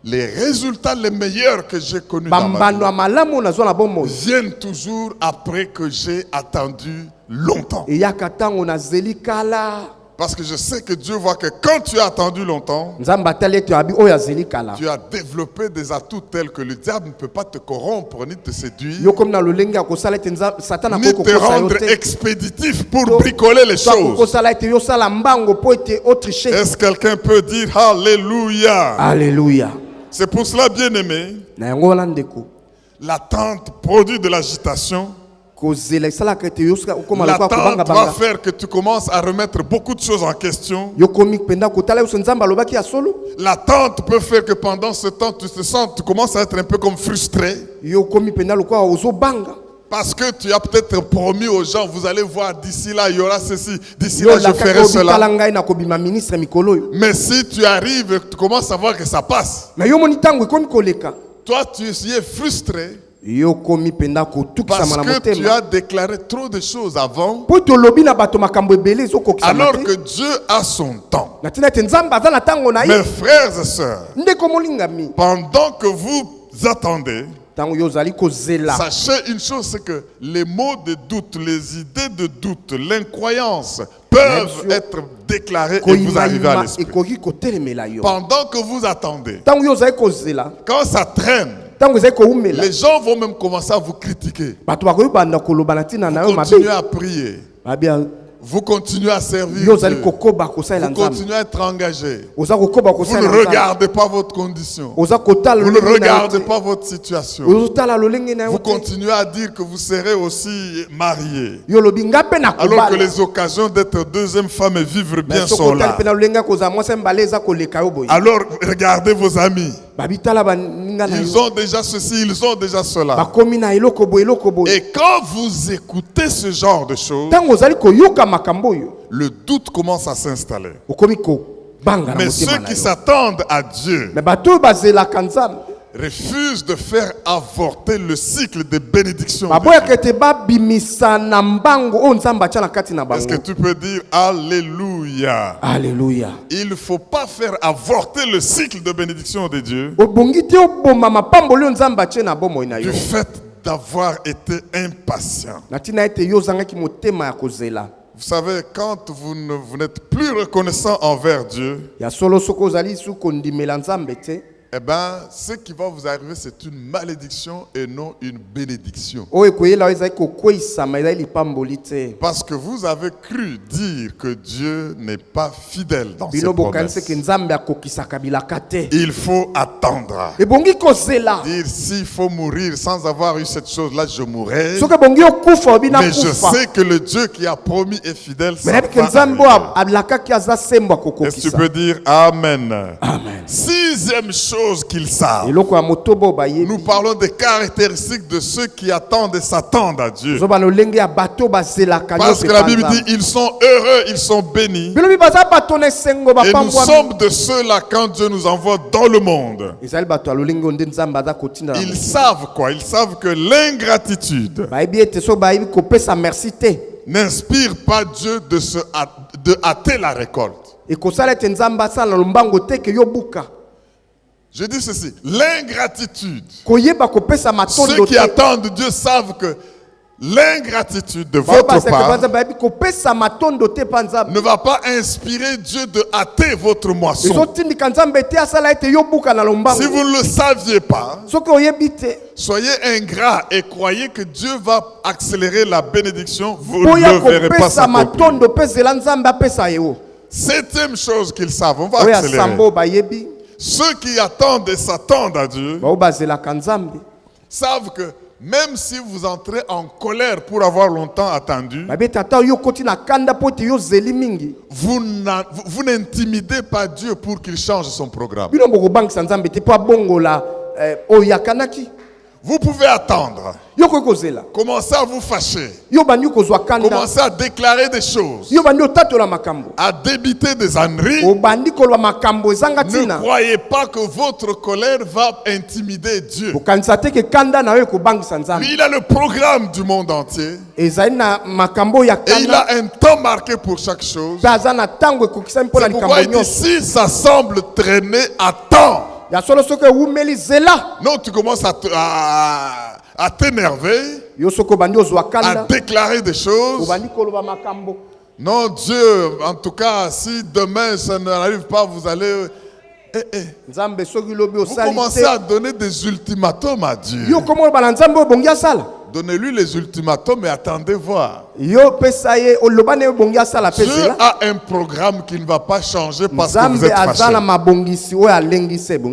Les résultats les meilleurs que j'ai connus dans ma bambano vie ya malamu oyo nazwa na bomoi viennent toujours après que j'ai attendu longtemps. eyaka ntango nazeli kala Parce que je sais que Dieu voit que quand tu as attendu longtemps, nzambe atali ete abi oyo azeli kala tu as développé des atouts tels que le diable ne peut pas te corrompre ni te séduire, yo komi na lolenge ya kosala ete satana ni akoki te kokosa yo rendre te expéditif pour bricoler les to choses. kosala ete yosala mbango mpo ete otriche Est-ce que quelqu'un peut dire Alléluia? alleluya C'est pour cela, bien-aimé, na yango wana ndeko l'attente produit de l'agitation. kozela esalaka ete okoma lokola L'attente va kobangabanga faire que tu commences à remettre beaucoup de choses en question. yokomi mpenza kotala yoso nzambe alobaki ya solo L'attente peut faire que pendant ce temps, tu commences à être un peu comme frustré. yokomi mpenza lokola ozobanga Parce que tu as peut-être promis aux gens, vous allez voir, d'ici là, il y aura ceci, d'ici yo là, je lakaka ferai obikala cela. ngai na kobima ministre mikolo oyo Mais si tu arrives, tu commences à voir que ça passe. na yo moni ntango ekomi koleka Toi, tu es frustré yokomi mpenza kotukisama parce na que tu motema as déclaré trop de choses avant, mpo tolobi na bato makambo ebele ezokokisama alors que te Dieu a son temps. na ntina ete nzambe aza na ntango na Mes ye frères et sœurs, ndeko molingami pendant que vous attendez, ntango yo ozali kozela sachez une chose, c'est que les mots de doute, les idées de doute, l'incroyance peuvent être déclarées et vous arriver à koyimayima l'esprit. ekoki kotelemela yo Pendant que vous attendez, ntango yo ozali kozela quand ça traîne, ntango ezali koumela les gens vont même commencer à vous critiquer. bato bakoyebanda koloba na ntina na yo Continuez mabe à prier. babia Vous continuez à servir yo ozali Dieu. kokoba kosalela Vous nzambe continuez à être engagé. oza kokoba Vous kosalela ne nzambe regardez pas votre condition. oza kotala Vous ne lolenge na yo regardez te pas votre situation. ozotala lolenge na Vous yo te continuez à dire que vous serez aussi marié. yo lobi nga mpe na Alors que kobala les occasions d'être deuxième femme et vivre bien mais soki sont otali là. mpe na lolenge ya kozala mwasi mbala eza koleka yo boye Alors regardez vos amis. babi tala baninga na Ils yo ont déjà ceci, ils ont déjà cela. bakomi na eloko boye eloko boye Et quand vous écoutez ce genre de choses, ntango ozali koyoka makambo oyo le doute commence à s'installer. okomi kobanga na Mais ceux motema na qui yo s'attendent à Dieu me bato oyo bazelaka nzambe refusent de faire avorter le cycle de bénédiction. de baboyaka Dieu. ete babimisa na mbango oyo nzambe atya na kati na Est-ce que bango tu peux dire Alléluia? alleluya Il ne faut pas faire avorter le cycle de bénédiction de Dieu obongi te oboma mapamboli oyo nzambe atie na bomoi na du yo fait d'avoir été impatient. na ntina ete yo ozangaki motema ya kozela Vous savez, quand vous n'êtes plus reconnaissant envers Dieu, ya solo soki ozali su kondimela nzambe te eh bien, ce qui va vous arriver, c'est une malédiction et non une bénédiction. Parce que vous avez cru dire que Dieu n'est pas fidèle dans ses promesses. Il faut attendre. Dire s'il faut mourir sans avoir eu cette chose-là, je mourrai. Mais je sais que le Dieu qui a promis est fidèle. Ça va arriver. Est-ce que tu peux dire Amen? Amen. Sixième chose qu'ils savent. Nous parlons des caractéristiques de ceux qui attendent et s'attendent à Dieu. Parce que la Bible dit ils sont heureux, ils sont bénis. Et nous sommes de ceux-là quand Dieu nous envoie dans le monde. Ils savent quoi? Ils savent que l'ingratitude n'inspire pas Dieu de hâter la récolte. Je dis ceci, l'ingratitude. Ceux qui attendent Dieu savent que l'ingratitude de votre part ne va pas inspirer Dieu de hâter votre moisson. Si vous ne le saviez pas, soyez ingrats et croyez que Dieu va accélérer la bénédiction. Vous ne verrez pas s'accomplir. Septième chose qu'ils savent, on va accélérer. Ceux qui attendent et s'attendent à Dieu savent que même si vous entrez en colère pour avoir longtemps attendu, vous n'intimidez pas Dieu pour qu'il change son programme. Vous pouvez attendre. Commencez à vous fâcher. Commencez à déclarer des choses. À débiter des âneries. Ne croyez pas que votre colère va intimider Dieu. Lui, il a le programme du monde entier. Et il a un temps marqué pour chaque chose. C'est pourquoi il dit, si ça semble traîner, attends. Non, tu commences à t'énerver, à déclarer des choses. Non, Dieu, en tout cas, si demain ça n'arrive pas, vous allez... Vous commencez à donner des ultimatums à Dieu. Donnez-lui les ultimatums et attendez voir. Dieu a un programme qui ne va pas changer parce que vous êtes fâché.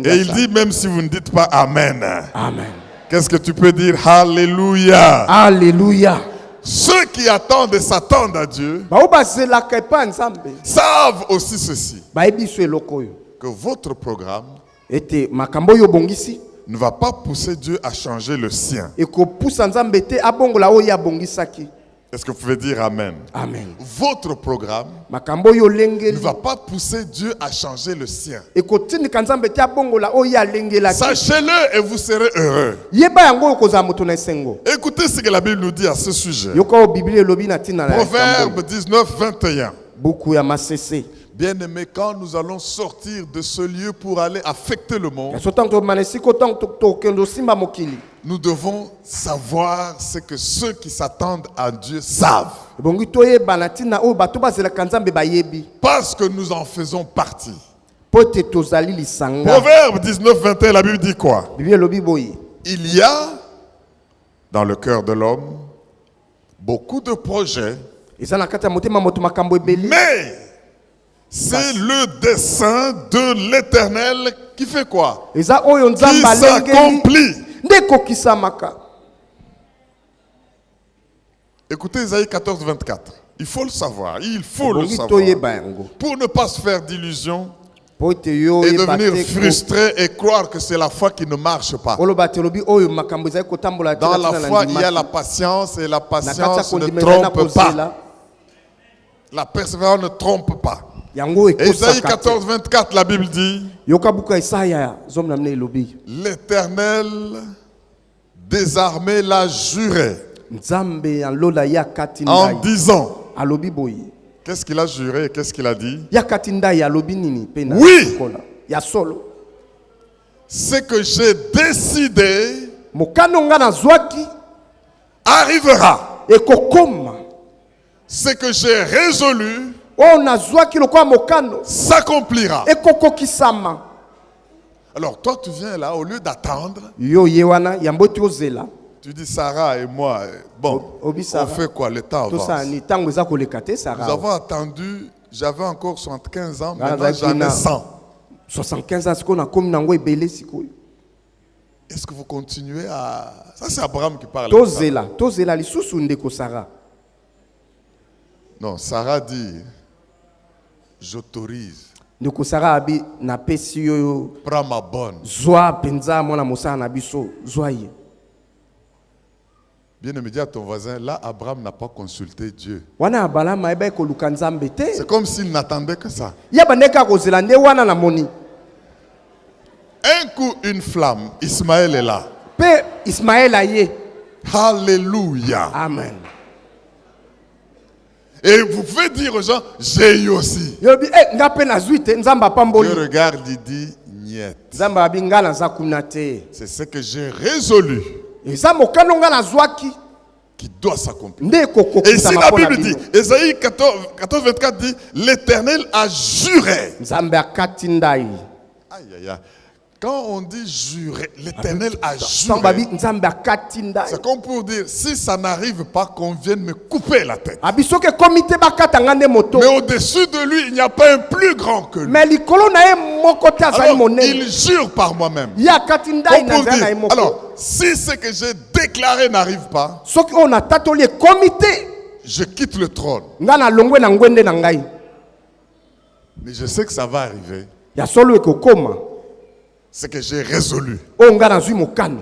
Et il dit même si vous ne dites pas Amen. Amen. Qu'est-ce que tu peux dire? Alléluia. Alléluia. Ceux qui attendent et s'attendent à Dieu savent aussi ceci. Que votre programme ne va pas pousser Dieu à changer le sien. Est-ce que vous pouvez dire Amen? Amen. Votre programme ne va pas pousser Dieu à changer le sien. Sachez-le et vous serez heureux. Écoutez ce que la Bible nous dit à ce sujet. Proverbe 19, 21. Bien-aimés, quand nous allons sortir de ce lieu pour aller affecter le monde, nous devons savoir ce que ceux qui s'attendent à Dieu savent. Parce que nous en faisons partie. Proverbe 19, 21, la Bible dit quoi? Il y a dans le cœur de l'homme beaucoup de projets, mais c'est le dessein de l'Éternel qui fait quoi? Qui s'accomplit. Écoutez Isaïe 14, 24. Il faut le savoir. Il faut le savoir. Pour ne pas se faire d'illusions et devenir frustré et croire que c'est la foi qui ne marche pas. Dans la foi, il y a la patience et la patience ne trompe pas. La persévérance ne trompe pas. Isaïe 14, 24, la Bible dit l'Éternel désarmé l'a juré en disant, qu'est-ce qu'il a juré et qu'est-ce qu'il a dit? Oui, ce que j'ai décidé arrivera. Ce que j'ai résolu s'accomplira. Alors toi tu viens là, au lieu d'attendre, Yo yewana yamboti ozela. tu dis Sarah et moi, bon, Obi on Sarah. fait quoi? Le temps To sa avance. ni tango eza kolekate Nous Sarah. avons attendu, j'avais encore 75 ans, Voilà, maintenant j'en ai Zakina. 100. 75 ans siko na komi nango ebele sikoyo. Est-ce que vous continuez à... Ça c'est Abraham qui parle. Tozela lisusu ndeko Sarah. Non, Sarah dit, j'autorise, Ndeko Sarah abi na pesi yo prends ma bonne. zwa penza mona mosala na biso zwa ye. Bien aimé, dis à ton voisin, là Abraham n'a pas consulté Dieu. Wana abala maeba ekoluka nzambe te. C'est comme s'il n'attendait que ça. Ya bandeka kozela nde wana na moni. Un coup, une flamme, Ismaël est là. Pe Ismaël aye. Alléluia. Amen. Et vous pouvez dire aux gens, j'ai eu aussi. Yobi nga pe na zwi te nzamba Dieu pamboli. regarde, il dit, niet. Nzamba abi nga na za kuna te. C'est ce que j'ai résolu Eza mokano nga na zwaki. qui doit s'accomplir. Nde Et kokokisa ici na la pona Bible dit, bino. Ésaïe 14, 24 dit, l'Éternel a juré. Nzambe akati ndai. Aïe, aïe, aïe. Quand on dit jurer, l'Éternel a Nzamba bi juré. nzambe akati ndai. C'est comme pour dire, si ça n'arrive pas, qu'on vienne me couper la tête. Abi soki komite bakata nga nde moto. Mais au-dessus de lui, il n'y a pas un plus grand que lui. Mais likolo na ye moko te azali Alors, monene. il jure par moi-même. Ya akati ndai Comme na pour nzela na ye dire, moko. alors, si ce que j'ai déclaré n'arrive pas, Soki on atatoli komite je quitte le trône. nga na longwe na ngwende na ngai. Mais je sais que ça va arriver. Ya solo ekokoma. C'est que j'ai résolu. O nga na zwi mokano.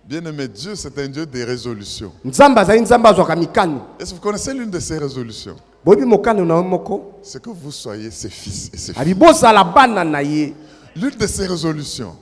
Bien-aimé, Dieu, c'est un Dieu des résolutions. Nzambe azali nzambe azwaka mikano. Est-ce que vous connaissez l'une de ces résolutions? Boyebi mokano na yo moko. C'est que vous soyez ses fils et ses filles. Abi bozala bana na ye. L'une de ces résolutions,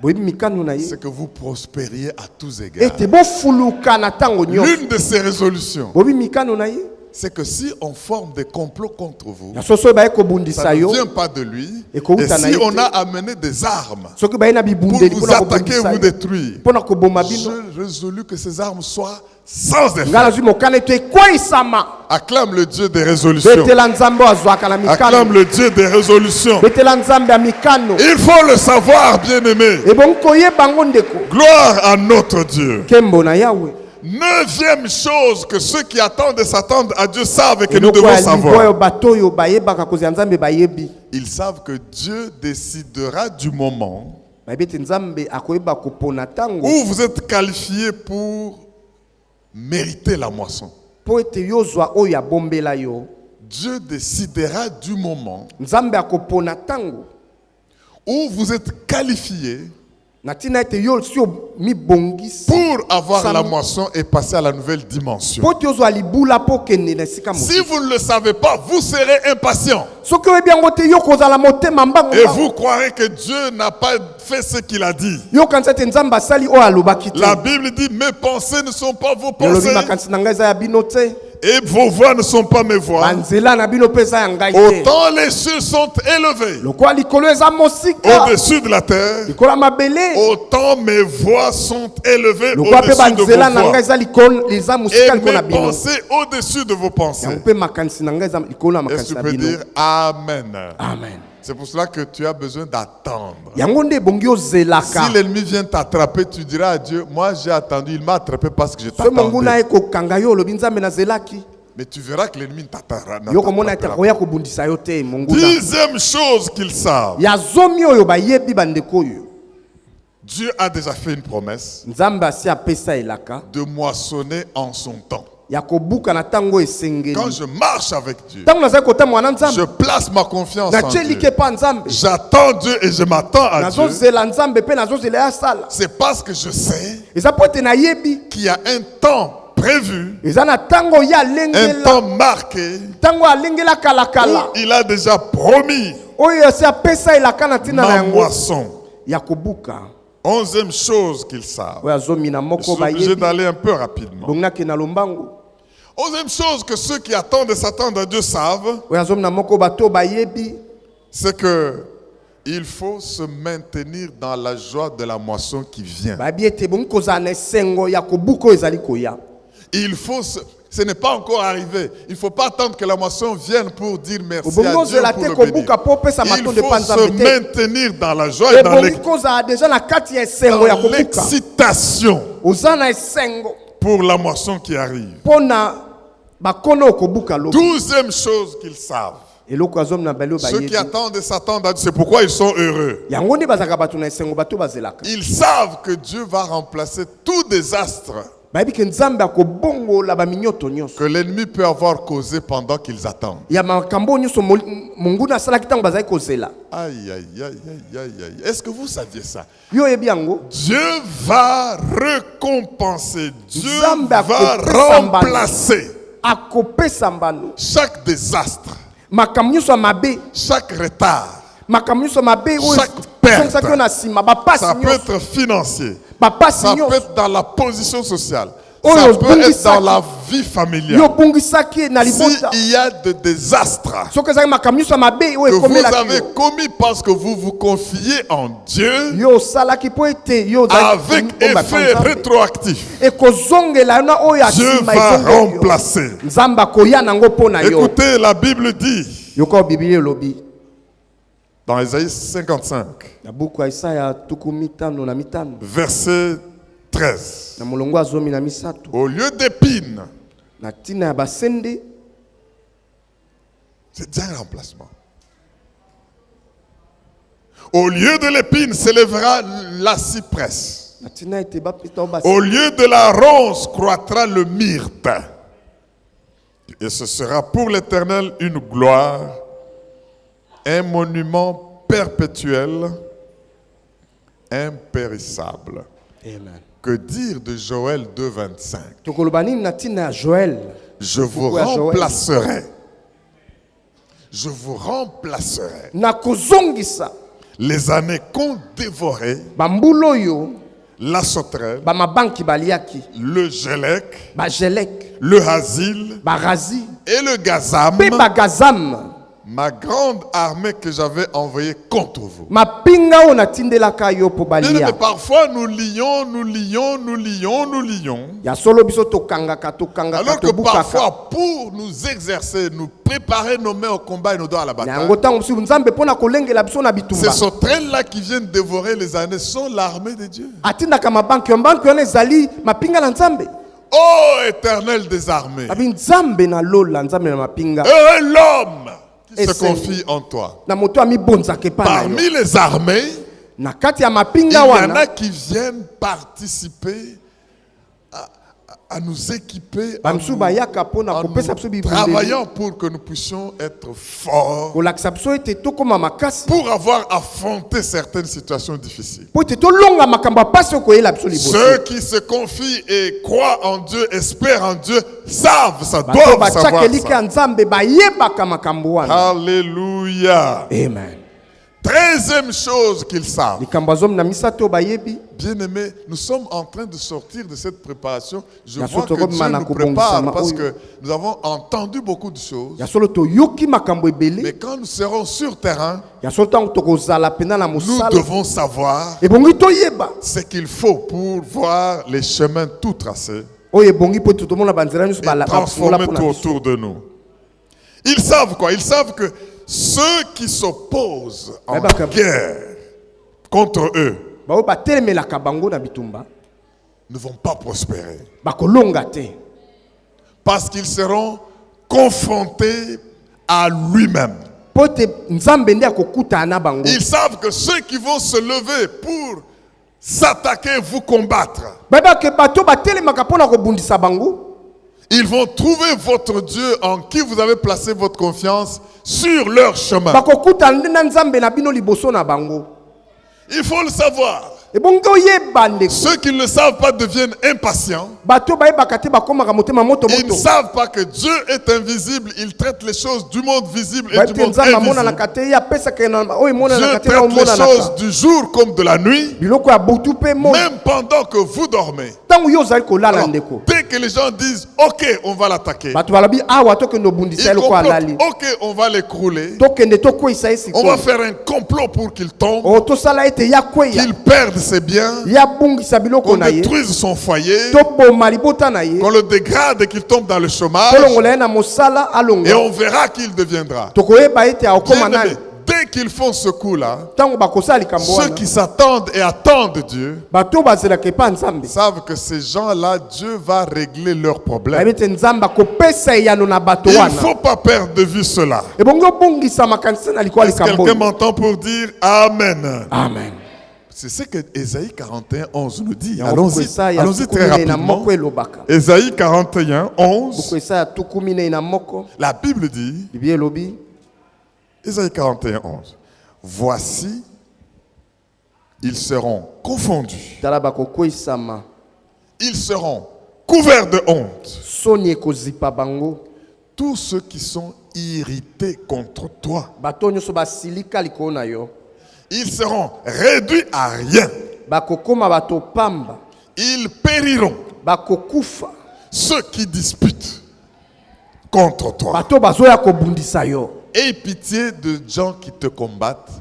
Boyebi mikano na ye. c'est que vous prospériez à tous égards. Ete bofuluka na tango nyonso. L'une de ces résolutions, Boyebi mikano na ye. c'est que si on forme des complots contre vous, Ya soso baye ça kobundisa ne yo. vient pas de lui. Et Et na si ye on te. a amené des armes Soki baye na pour bibundeli vous pona attaquer, kobundisa vous yo. détruire, Pona koboma bino. je résolu que ces armes soient sans effet. Nga na zwi mokano ete ekweisama. Acclame le Dieu des résolutions. Betela nzambe azwaka na Acclame mikano. le Dieu des résolutions. Betela nzambe ya mikano. Il faut le savoir, bien-aimé. Ebongi koyeba ngo ndeko. Gloire à notre Dieu. Kembo na Yahweh. 9e chose que ceux qui attendent et s'attendent à Dieu savent et que nous Eloko devons ya libwa savoir. oyo bato oyo bayebaka kozela nzambe bayebi. Ils savent que Dieu décidera du moment Bayebi ete nzambe akoyeba kopona tango où vous êtes qualifié pour mériter la moisson. po ete yozwa oyo abombela yo. Dieu décidera du moment Nzambe akopona tango où vous êtes qualifié na tina ete yo si mibongisi pour avoir Sam- la moisson et passer à la nouvelle dimension. po ete yozwa libula po kende na esika Si mosusu. vous ne le savez pas, vous serez impatient. Soki oyebi yango te yo kozala motema mbango Et mbango. vous croirez que Dieu n'a pas fait ce qu'il a dit. Yo kanisa ete nzambe asali oyo alobaki te. La Bible dit, mes pensées ne sont pas vos Yolobi pensées makanisi na ngai eza ya bino te. et vos voix ne sont pas mes voix. Banzela na bino mpe eza ya ngai te. Autant les cieux sont élevés Lokola likolo eza mosika. au-dessus de la terre, Likolo ya mabele. autant mes voix sont élevées Lokola mpe au-dessus de banzela vos na ngai voix. eza likolo eza mosika Et likolo na mes bino. pensées au-dessus de vos pensées. Yango mpe makanisi na ngai eza likolo ya Est-ce makanisi que tu na peux bino. dire Amen? Amen. C'est pour cela que tu as besoin d'attendre. Yango nde ebongi ozelaka. Si l'ennemi vient t'attraper, tu diras à Dieu, moi j'ai attendu, il m'a attrapé parce que je So monguna t'attendais. ekokanga yo olobi nzambe nazelaki. Mais tu verras que l'ennemi ne t'attrapera Yo komona ete pas. akoya kobundisa yo te monguna. 10e chose qu'ils savent, Ya zomi oyo bayebi bandeko oyo. Dieu a déjà fait une promesse Nzambe asi apesa elaka. de moissonner en son temps. Ya kobuka na tango esengeli. Quand je marche avec Dieu, Tango nazali kotambola na je nzambe. place ma confiance en Natyelike Dieu. pa nzambe. J'attends Dieu et je m'attends à Dieu. Nazozela nzambe mpe nazozela ya sala. C'est parce que je sais Eza po ete nayebi. qu'il y a un temps prévu, Eza na tango ya un alengela. temps marqué, Tango alengela kalakala. où il a déjà promis Oyo asi apesa elaka na ntina na ma yango. moisson. Ya kobuka. 11e chose qu'ils savent. Oyo azomi na Je moko suis obligé bayebi. d'aller un peu rapidement. Bongnaki na lombango. 11e chose que ceux qui attendent et s'attendent à Dieu savent, Oyo azomi na moko bato bayebi. c'est que il faut se maintenir dans la joie de la moisson qui vient. Bayebi ete bongi kozala na esengo ya kobuka oyo ezali koya. Il faut ce n'est pas encore arrivé. Il ne faut pas attendre que la moisson vienne pour dire merci à Dieu pour obongo la te le bénir. kobuka po pesa Il maton de faut panza se mete. maintenir dans la joie et dans Ebongi koza déjà na kati ya esengo ya kobuka. l'excitation Oza na esengo pour la moisson qui arrive. pona bakono kobuka lo. 12e chose qu'ils savent. Eloko azom na balo ba Ceux qui yedi. attendent et s'attendent à Dieu, c'est pourquoi ils sont heureux. Yango nde bazaka bato na esengo bato bazelaka. Ils savent que Dieu va remplacer tout désastre Bayebi ke nzambe akobongo la ba minyoto nyonso. que l'ennemi peut avoir causé pendant qu'ils attendent. Ya makambo nyonso monguna asalaki ntango bazali kozela. Aïe, aïe, aïe, aïe, aïe, aïe. Est-ce que vous saviez ça? Yo yebi yango. Dieu va récompenser. Dieu Nzambe va akopesa mbano. remplacer Akopesa mbano. chaque désastre, Makambo nyonso ya mabe. chaque retard. Makambo nyonso ya mabe oyo Chaque perte. esalisaki yo na nsima bapasi Ça peut nyonso. être financier, Bapasi ça peut nyonso. être dans la position sociale, Oh, ça yo, peut être bungisa dans ki. la vie Yo familiale. bungisaki na libota. S'il y a de désastres Soki ezalaki makambo nyonso ya mabe oyo que vous ekomelaki avez yo. commis parce que vous vous confiez en Dieu Yo osalaki mpo ete yo avec effet rétroactif, ekozongela yo na oyo ya Dieu nsima va ezongo yo. remplacer. Nzambe akoya nango mpo na yo. Écoutez, la Bible dit Yoka biblia elobi dans Ésaïe 55, na buku ya Isaya tuku mitano na mitano verset 13, na molongo ya zomi na misato au lieu d'épines, na ntina ya basende c'est déjà un remplacement. Au lieu de l'épine s'élèvera la cypresse. na ntina ete bapeta o Au lieu de la rose croîtra le myrte. Et ce sera pour l'Éternel une gloire, un monument perpétuel, impérissable. Amen. Que dire de Joël 2,25? tokoloba nini na ntina ya Joël? Je vous Pourquoi Joël? remplacerai. Je vous remplacerai. nakozongisa Les années qu'ont dévoré bambula oyo la sauterelle, bamabanki baliaki le gelec, bagelek le hasil barazi et le gazam, mpe bagazam ma grande armée que j'avais envoyée contre vous. mapinga oyo natindelaka yo mpo Bien, balia. mais parfois nous lions. Ya solo biso tokangaka Alors que tobukaka. parfois, pour nous exercer, nous préparer nos mains au combat et nos doigts à la bataille, Yango ntango mosusu nzambe mpo na kolengela biso na ces bitumba sauterelles-là qui viennent dévorer les années sont l'armée de Dieu. atindaka mabanki wana ezali mapinga na nzambe. Ô Éternel des armées, Abi nzambe na lola nzambe na mapinga heureux l'homme qui se Et c'est- confie en toi. na moto amibonzaka epai na yo. Parmi les armées, Na kati ya il y mapinga en wana a qui viennent participer à nous équiper, en bamisusu bayaka mpo na nous kopesa biso bibundeli travaillant pour que nous puissions être forts, kolakisa biso ete tokóma makasi pour avoir affronté certaines situations difficiles. mpo ete tolonga makambo ya pasi oyo koyela biso liboso. Ceux qui se confient et croient en Dieu, espèrent en Dieu, savent ça, bato doivent batiaka savoir elika ya ça. nzambe bayebaka makambo wana. Alléluia. Amen. 13e chose qu'ils savent. likambo ya zomi na misato oyo bayebi Bien-aimés, nous sommes en train de sortir de cette préparation. Je Ya vois soto que ko Dieu mana nous kubongisa prépare ma parce oyo. que nous avons entendu beaucoup de choses. ya solo toyoki makambo Mais ebele quand nous serons sur terrain, ya solo ntango tokozala mpenza na nous mosala devons savoir ebongi toyeba ce qu'il faut pour voir les chemins tout tracés oyo ebongi mpo ete tomona banzela nyonso et bafungola transformer mpona tout biso. autour de nous. Ils savent quoi? Ils savent que ceux qui s'opposent en guerre contre eux baoyo batelemelaka bango na bitumba ne vont pas prospérer bakolonga te parce qu'ils seront confrontés à lui-même. mpo ete nzambe nde akokutana na bango. Ils savent que ceux qui vont se lever pour s'attaquer, vous combattre, bayebake bato batelemaka mpo na kobundisa bango ils vont trouver votre Dieu en qui vous avez placé votre confiance sur leur chemin. bakokutana nde na nzambe na bino liboso na bango. Il faut le savoir. ebongi oyeba ndeko Ceux qui ne le savent pas deviennent impatients. bato bayebaka te bakomaka motema moto Ils ne moto savent pas que Dieu est invisible. Il traite les choses du monde visible et du bayebite monde nzambe invisible. amonanaka te ye apesaka oyo emonanaka Dieu te na traite les omonanaka choses du jour comme de la nuit, biloko ya butu mpe moi même pendant que vous dormez. ntango yo ozali kolala Alors, ndeko dès que les gens disent, ok, on va l'attaquer. bato balobi awa tokende obundisa Ils eloko alali complotent, ok, on va l'écrouler. tokende tokweyisa ye On va sikoyo faire un complot pour qu'il tombe, o tosala ete ya kweya qu'il perde ses biens, ya bungisa biloko qu'on na ye détruise son foyer, toboma libota na ye qu'on le dégrade et qu'il tombe dans le chômage. tolongola ye na mosala Et alongwa on verra qui il deviendra. tokoyeba ete akokoma Bien-aimés, nani dès qu'ils font ce coup-là, ntango bakosala likambo ceux wana qui s'attendent et attendent Dieu bato bazelaka epa nzambe savent que ces gens-là, Dieu va régler leurs problèmes. bayebi ete nzambe akopesa eyano na bato Il ne wana faut pas perdre de vue cela. ebongi obungisa makanisi na likolo ya Est-ce que likambo quelqu'un oyo m'entend pour dire Amen? amen C'est ce que Ésaïe 41, 11 nous dit. yango buku Allons-y, esaya allons-y très tukumi na rapidement. moko elobaka Ésaïe 41, 11. buku esaya tukumi na moko La Bible dit, bibi elobi Ésaïe 41, 11. Voici, ils seront confondus. tala bakokweyisama Ils seront couverts de honte. soni ekozipa bango Tous ceux qui sont irrités contre toi, bato nyonso basilika likolo na yo ils seront réduits à rien. bakokoma bato pamba Ils périront. bakokufa Ceux qui disputent contre toi. bato bazoya kobundisa yo Aie pitié de gens qui te combattent.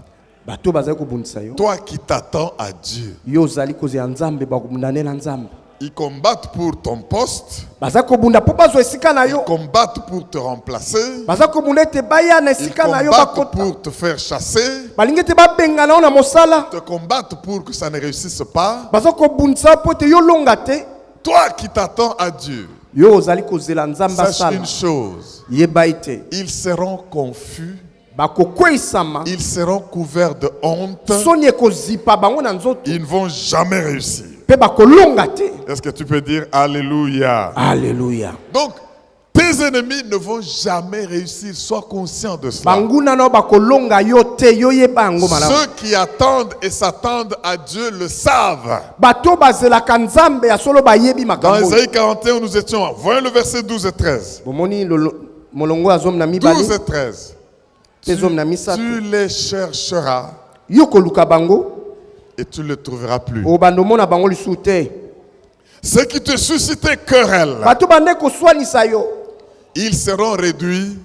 bato bazali kobundisa yo Toi qui t'attends à Dieu. yo ozali kozela nzambe bakobundane na nzambe Ils combattent pour ton poste. bazali kobunda mpo bazwa esika na Ils yo combattent pour te remplacer. bazali kobunda ete baya na Ils esika na yo combattent bakota pour te faire chasser. balingi ete babengana yo na mosala Te combattent pour que ça ne réussisse pas. bazali kobundisa yo mpo ete yo longa te Toi qui t'attends à Dieu. yo ozali kozela nzambe Sache asala une chose. yeba ete Ils seront confus. bakokweyisama Ils seront couverts de honte. soni ekozipa bango na nzoto Ils ne vont jamais réussir. mpe bakolonga te Est-ce que tu peux dire Alléluia? alleluya Donc, tes ennemis ne vont jamais réussir. Sois conscient de cela. banguna nao bakolonga yo te yo yeba yango malamu Ceux qui attendent et s'attendent à Dieu le savent. bato bazelaka nzambe ya solo bayebi Dans makambo oyo. Ésaïe 41, nous étions. Voyons le verset 12 et 13. bomoni molongo ya zomi na 12 mibale et 13. mpe zomi na misato Tu les chercheras yo koluka bango et tu ne les trouveras plus. obanda omona bango lisusu te Ceux qui te suscitaient querelle, bato bande koswanisa yo ils seront réduits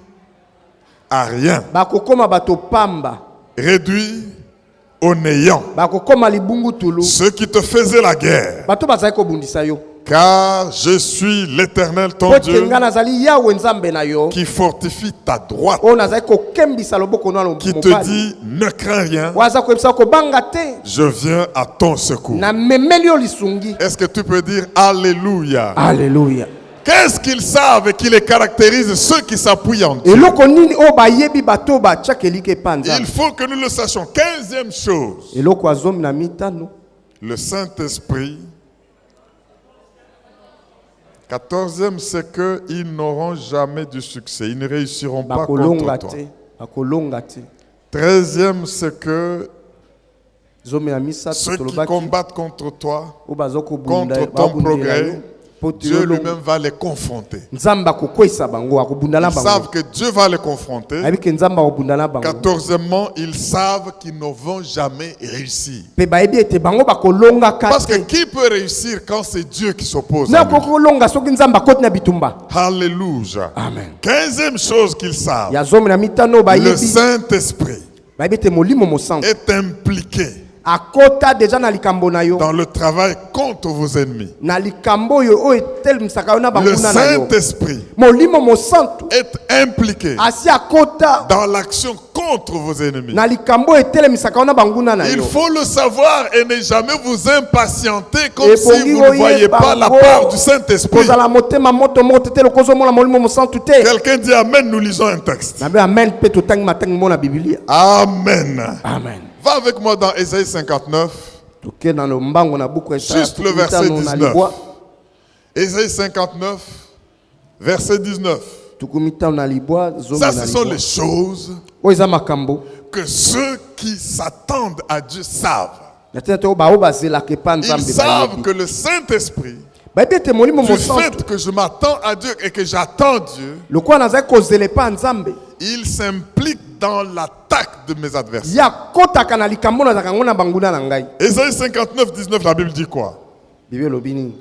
à rien. bakokoma bato pamba Réduits au néant. bakokoma libungutulu Ceux qui te faisaient la guerre. bato bazali kobundisa yo Car je suis l'Éternel ton po ete Dieu nga nazali yawe nzambe na yo qui fortifie ta droite, oyo nazali kokembisa loboko no qui te mobali dit ne crains rien, oyo aza koyebisa kobanga te je viens à ton secours. na memeli yo lisungi Est-ce que tu peux dire Alléluia? alleluya Qu'est-ce qu'ils savent et qui les caractérise, ceux qui s'appuient en Dieu? eloko nini oyo bayebi bato oyo batiaka elika epa Il nzambe faut que nous le sachions. 15e chose, eloko ya zomi na mitano le Saint-Esprit. 14e, c'est qu'ils n'auront jamais du succès. Ils ne réussiront pas bakolonga contre toi. te bakolonga te 13e, c'est que zomi na misato ceux qui tolobaki combattent contre toi, oyo baza contre ton progrès, Dieu lui-même va les confronter. nzambe akokweyisa bango akobunda na Ils bango savent que Dieu va les confronter. ayebi ke nzambe akobunda na bango 14e, ils savent qu'ils ne vont jamais réussir. mpe bayebi ete bango bakolongaka Parce que te qui peut réussir quand c'est Dieu qui s'oppose à na lui? kokolonga soki nzambe akoti na bitumba Alléluia. amen 15e chose qu'ils savent, ya zomi na mitano oyo le bayebi Saint-Esprit bayebi ete molimo mosantu est impliqué akota deja na likambo na yo dans le travail contre vos ennemis. na likambo oyo etelemisaka yo na Le banguna na yo Saint-Esprit molimo mosantu est impliqué asi akota dans l'action contre vos ennemis. na likambo oyo etelemisaka yo na banguna na Il yo faut le savoir et ne jamais vous impatienter comme Et si bongi vous ne oye voyez pas la bango. part du Saint-Esprit. kozala motema moto moto te lokozo omona molimo mosantu te Quelqu'un dit Amen, nous lisons un texte. nabe amen mpe totangi matangi mo na bibilia Amen. amen Va avec moi dans Ésaïe 59, toke na lombango na buku ya Isaya juste le verset tukumi tano na 19. libwa Ésaïe 59, verset 19. tukumi tano na libwa zomi Ça, na ce sont libwa les choses oyo eza makambo que ceux qui s'attendent à Dieu savent. na tena te oyo bao bazelaka epa Ils nzambe savent bayebi que le Saint-Esprit, bayebi ete molimo du mosantu fait que je m'attends à Dieu et que j'attends Dieu, lokola nazali kozela epa nzambe il s'implique dans l'attaque de mes adversaires. ya kotaka na likambo nazalaka yango na banguna na ngai Ésaïe 59, 19, la Bible dit quoi? bibi elobi nini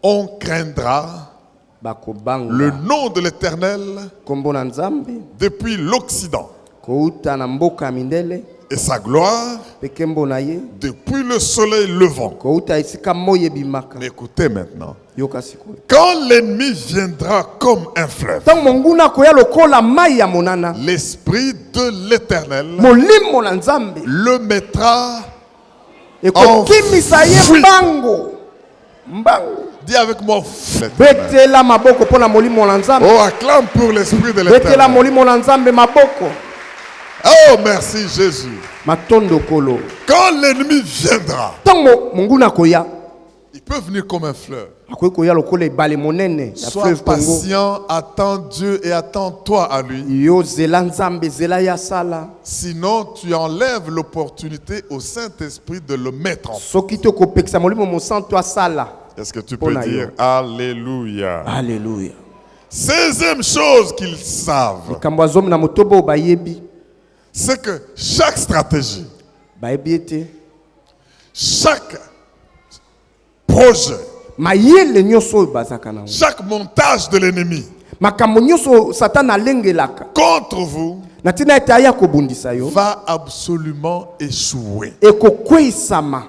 On craindra bakobanga le nom de l'Éternel kombo na Nzambe depuis l'Occident kouta na mboka mindele et sa gloire pe kembo na ye depuis le soleil levant. kouta esika moye bimaka. Mais écoutez maintenant. Yoka sikoyo. Quand l'ennemi viendra comme un fleuve, Tant monguna koya lokola mai ya monana, l'Esprit de l'Éternel molimo na Nzambe le mettra ekokimisa ye fuite. mbango. Dis avec moi, l'Éternel. Betela maboko pona molimo na Nzambe. Oh, acclame pour l'Esprit de Betela l'Éternel. molimo na Nzambe maboko. Oh, merci Jésus. Matondo kolo. Quand l'ennemi viendra, Tant monguna koya, il peut venir comme un fleuve. akoy koya lokola ebale monene ya Sois fleuve Congo. patient, attends Dieu et attends-toi à lui. Yo zela Nzambe zela ya sala. Sinon, tu enlèves l'opportunité au Saint-Esprit de le mettre en. Soki to kopekisa molimo mo santo asala. Est-ce que tu peux dire Alléluia? Alléluia. 16e chose qu'ils savent, Kambo zom na motobo bayebi. c'est que chaque stratégie, Bayebi ete. chaque projet, Mayele nyoso bazaka na. chaque montage de l'ennemi Makambo nyoso Satan alengelaka. contre vous Natina ete aya kobundisa yo. va absolument échouer. Ekokweisama.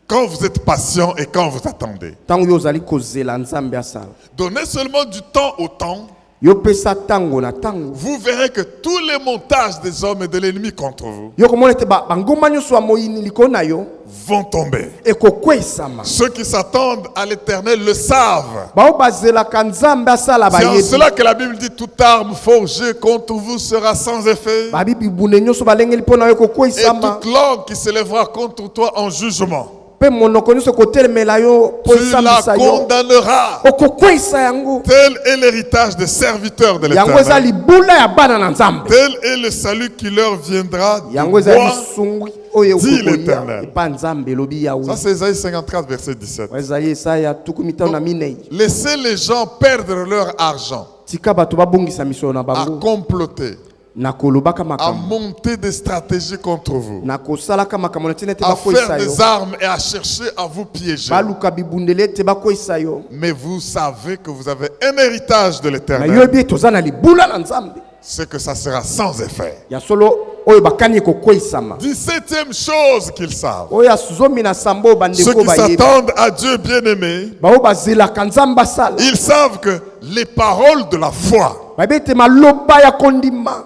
Quand vous êtes patient et quand vous attendez. Tango yo zali kozela Nzambe asala. Donnez seulement du temps au temps. Yo pesa tango na tango. Vous verrez que tous les montages des hommes et de l'ennemi contre vous Yo komona ete bangoma nyoso ya moyini likona yo. vont tomber. Ekokweisama. Ceux qui s'attendent à l'Éternel le savent. Bao bazelaka Nzambe asala C'est en bayebi. cela que la Bible dit toute arme forgée contre vous sera sans effet. Babibi bune nyoso balengeli pona yo Et kokweisama. toute langue qui s'élèvera contre toi en jugement, Pe monoko nyoso kotelemela yo po tu la esambisa yo. condamneras. Okokweisa yango. Tel est l'héritage des serviteurs de Yango eza l'Éternel. libula ya bana na Nzambe. Tel est le salut qui leur viendra de Yango eza moi. lisungwi oyo dit okokoya l'Éternel. epa Nzambe elobi yawe. Ça c'est Isaïe 54 verset 17. Ezali Esaya tuku mitano na minei. Laissez les gens perdre leur argent Tika bato babongisa misolo na à bango comploter, na kolobaka à makambo monter des stratégies contre vous, na kosalaka makambo na tina ete à bakwisa faire yo des armes et à chercher à vous piéger. baluka bibundele ete bakwisa yo Mais vous savez que vous avez un héritage de na l'Éternel. yo ebi toza na libula na Nzambe C'est que ça sera sans effet. ya solo oyo bakani ekokweisama 17e chose qu'ils savent. oyo ya zomi na sambo Ceux bandeko qui bayebi s'attendent à Dieu bien-aimé, bao bazelaka Nzambe asala ils savent que les paroles de la foi bayebi ete maloba ya kondima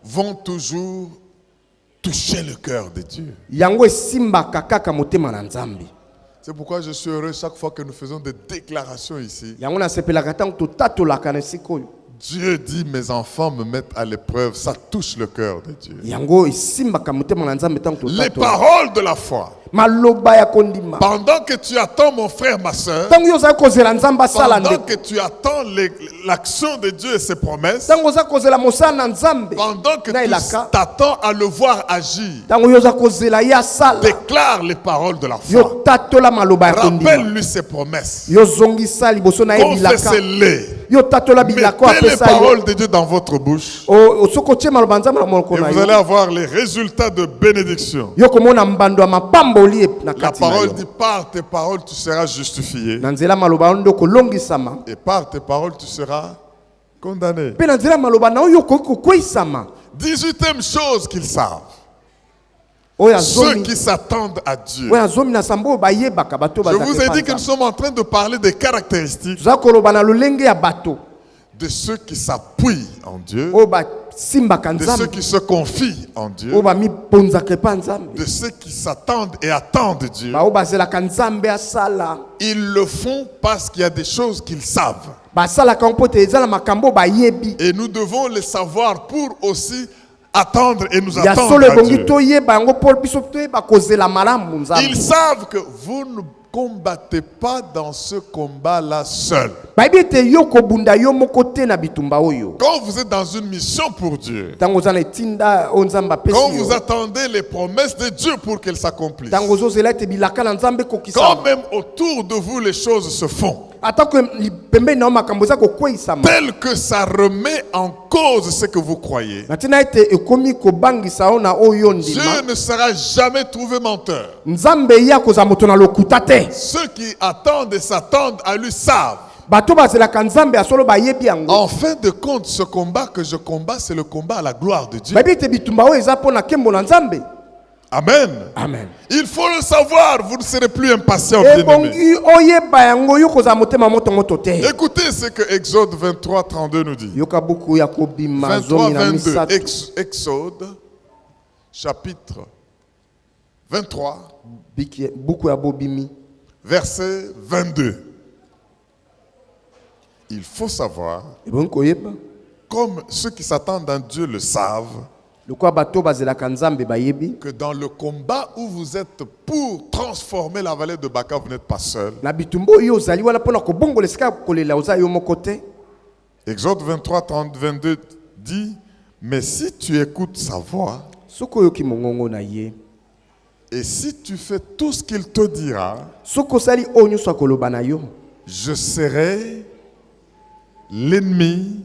vont toujours toucher le cœur de Dieu. yango esimbaka kaka motema na Nzambe. C'est pourquoi je suis heureux chaque fois que nous faisons des déclarations ici. Yango nasepelaka ntango totatolaka na esika oyo Dieu dit, mes enfants me mettent à l'épreuve. Ça touche le cœur de Dieu. yango esimbaka motema na Nzambe ntango Les totatola paroles de la foi. maloba ya kondima Pendant que tu attends, mon frère, ma soeur, ntango yo ozali kozela Nzambe asala pendant ndeko que tu attends l'action de Dieu et ses promesses, ntango oza kozela mosala na Nzambe pendant que na tu elaka t'attends à le voir agir, ntango yo oza kozela ye asala déclare les paroles de la foi. yo tatola maloba ya kondima Rappelle-lui ses promesses. yo zongisa liboso na ye bilaka Confessez-les. yo tatola bilaka Mettez les apesa yo paroles de Dieu dans votre bouche. soki otie maloba ya Nzambe na monoko Et na vous allez yo avoir les résultats de bénédiction. yo komona mbando ya mapamboli na La kati na parole yo dit par tes paroles tu seras justifié. na nzela maloba ya ndo kolongisama Et par tes paroles tu seras condamné. mpe na nzela maloba na oyo okoki kokweisama 18e chose qu'ils savent. oyo ya Ceux zomi qui s'attendent à Dieu. oyo ya zomi na sambo oyo bayebaka bato Je vous ai dit que nous bazaka sommes en train de parler des caractéristiques toza koloba na lolenge ya bato de ceux qui s'appuient en Dieu, oyo basimbaka de ceux Nzambe qui se confient en Dieu, oyo bamiponzaka epa Nzambe de ceux qui s'attendent et attendent Dieu. baoyo bazelaka Nzambe asala Ils le font parce qu'il y a des choses qu'ils savent. basalaka ngo mpo te eza na makambo oyo bayebi Et nous devons les savoir pour aussi attendre et nous ya attendre solo à ebongi Dieu. toyeba yango mpo biso toyeba kozela malamu Ils Nzambe savent que vous ne combattez pas dans ce combat-là seul. bayebi ete yo kobunda yo moko te na bitumba oyo Quand vous êtes dans une mission pour Dieu, ntango oza na etinda oyo Nzambe apesi quand vous yo attendez les promesses de Dieu pour qu'elles s'accomplissent, ntango ozozela ete bilaka na Nzambe quand ekokisama même autour de vous les choses se font, tel que ça remet en cause ce que vous croyez. Dieu ne sera jamais trouvé menteur. Ceux qui attendent et s'attendent à lui savent. En fin de compte, ce combat que je combats, c'est le combat à la gloire de Dieu. Amen. Amen. Il faut le savoir, vous ne serez plus impatient, bien-aimés. Écoutez ce que Exode 23, 32 nous dit. 23, 22. Exode, chapitre 23, verset 22. Il faut savoir, comme ceux qui s'attendent à Dieu le savent, que dans le combat où vous êtes pour transformer la vallée de Baka, vous n'êtes pas seul. Exode 23, 30, 22 dit, mais si tu écoutes sa voix, et si tu fais tout ce qu'il te dira, je serai l'ennemi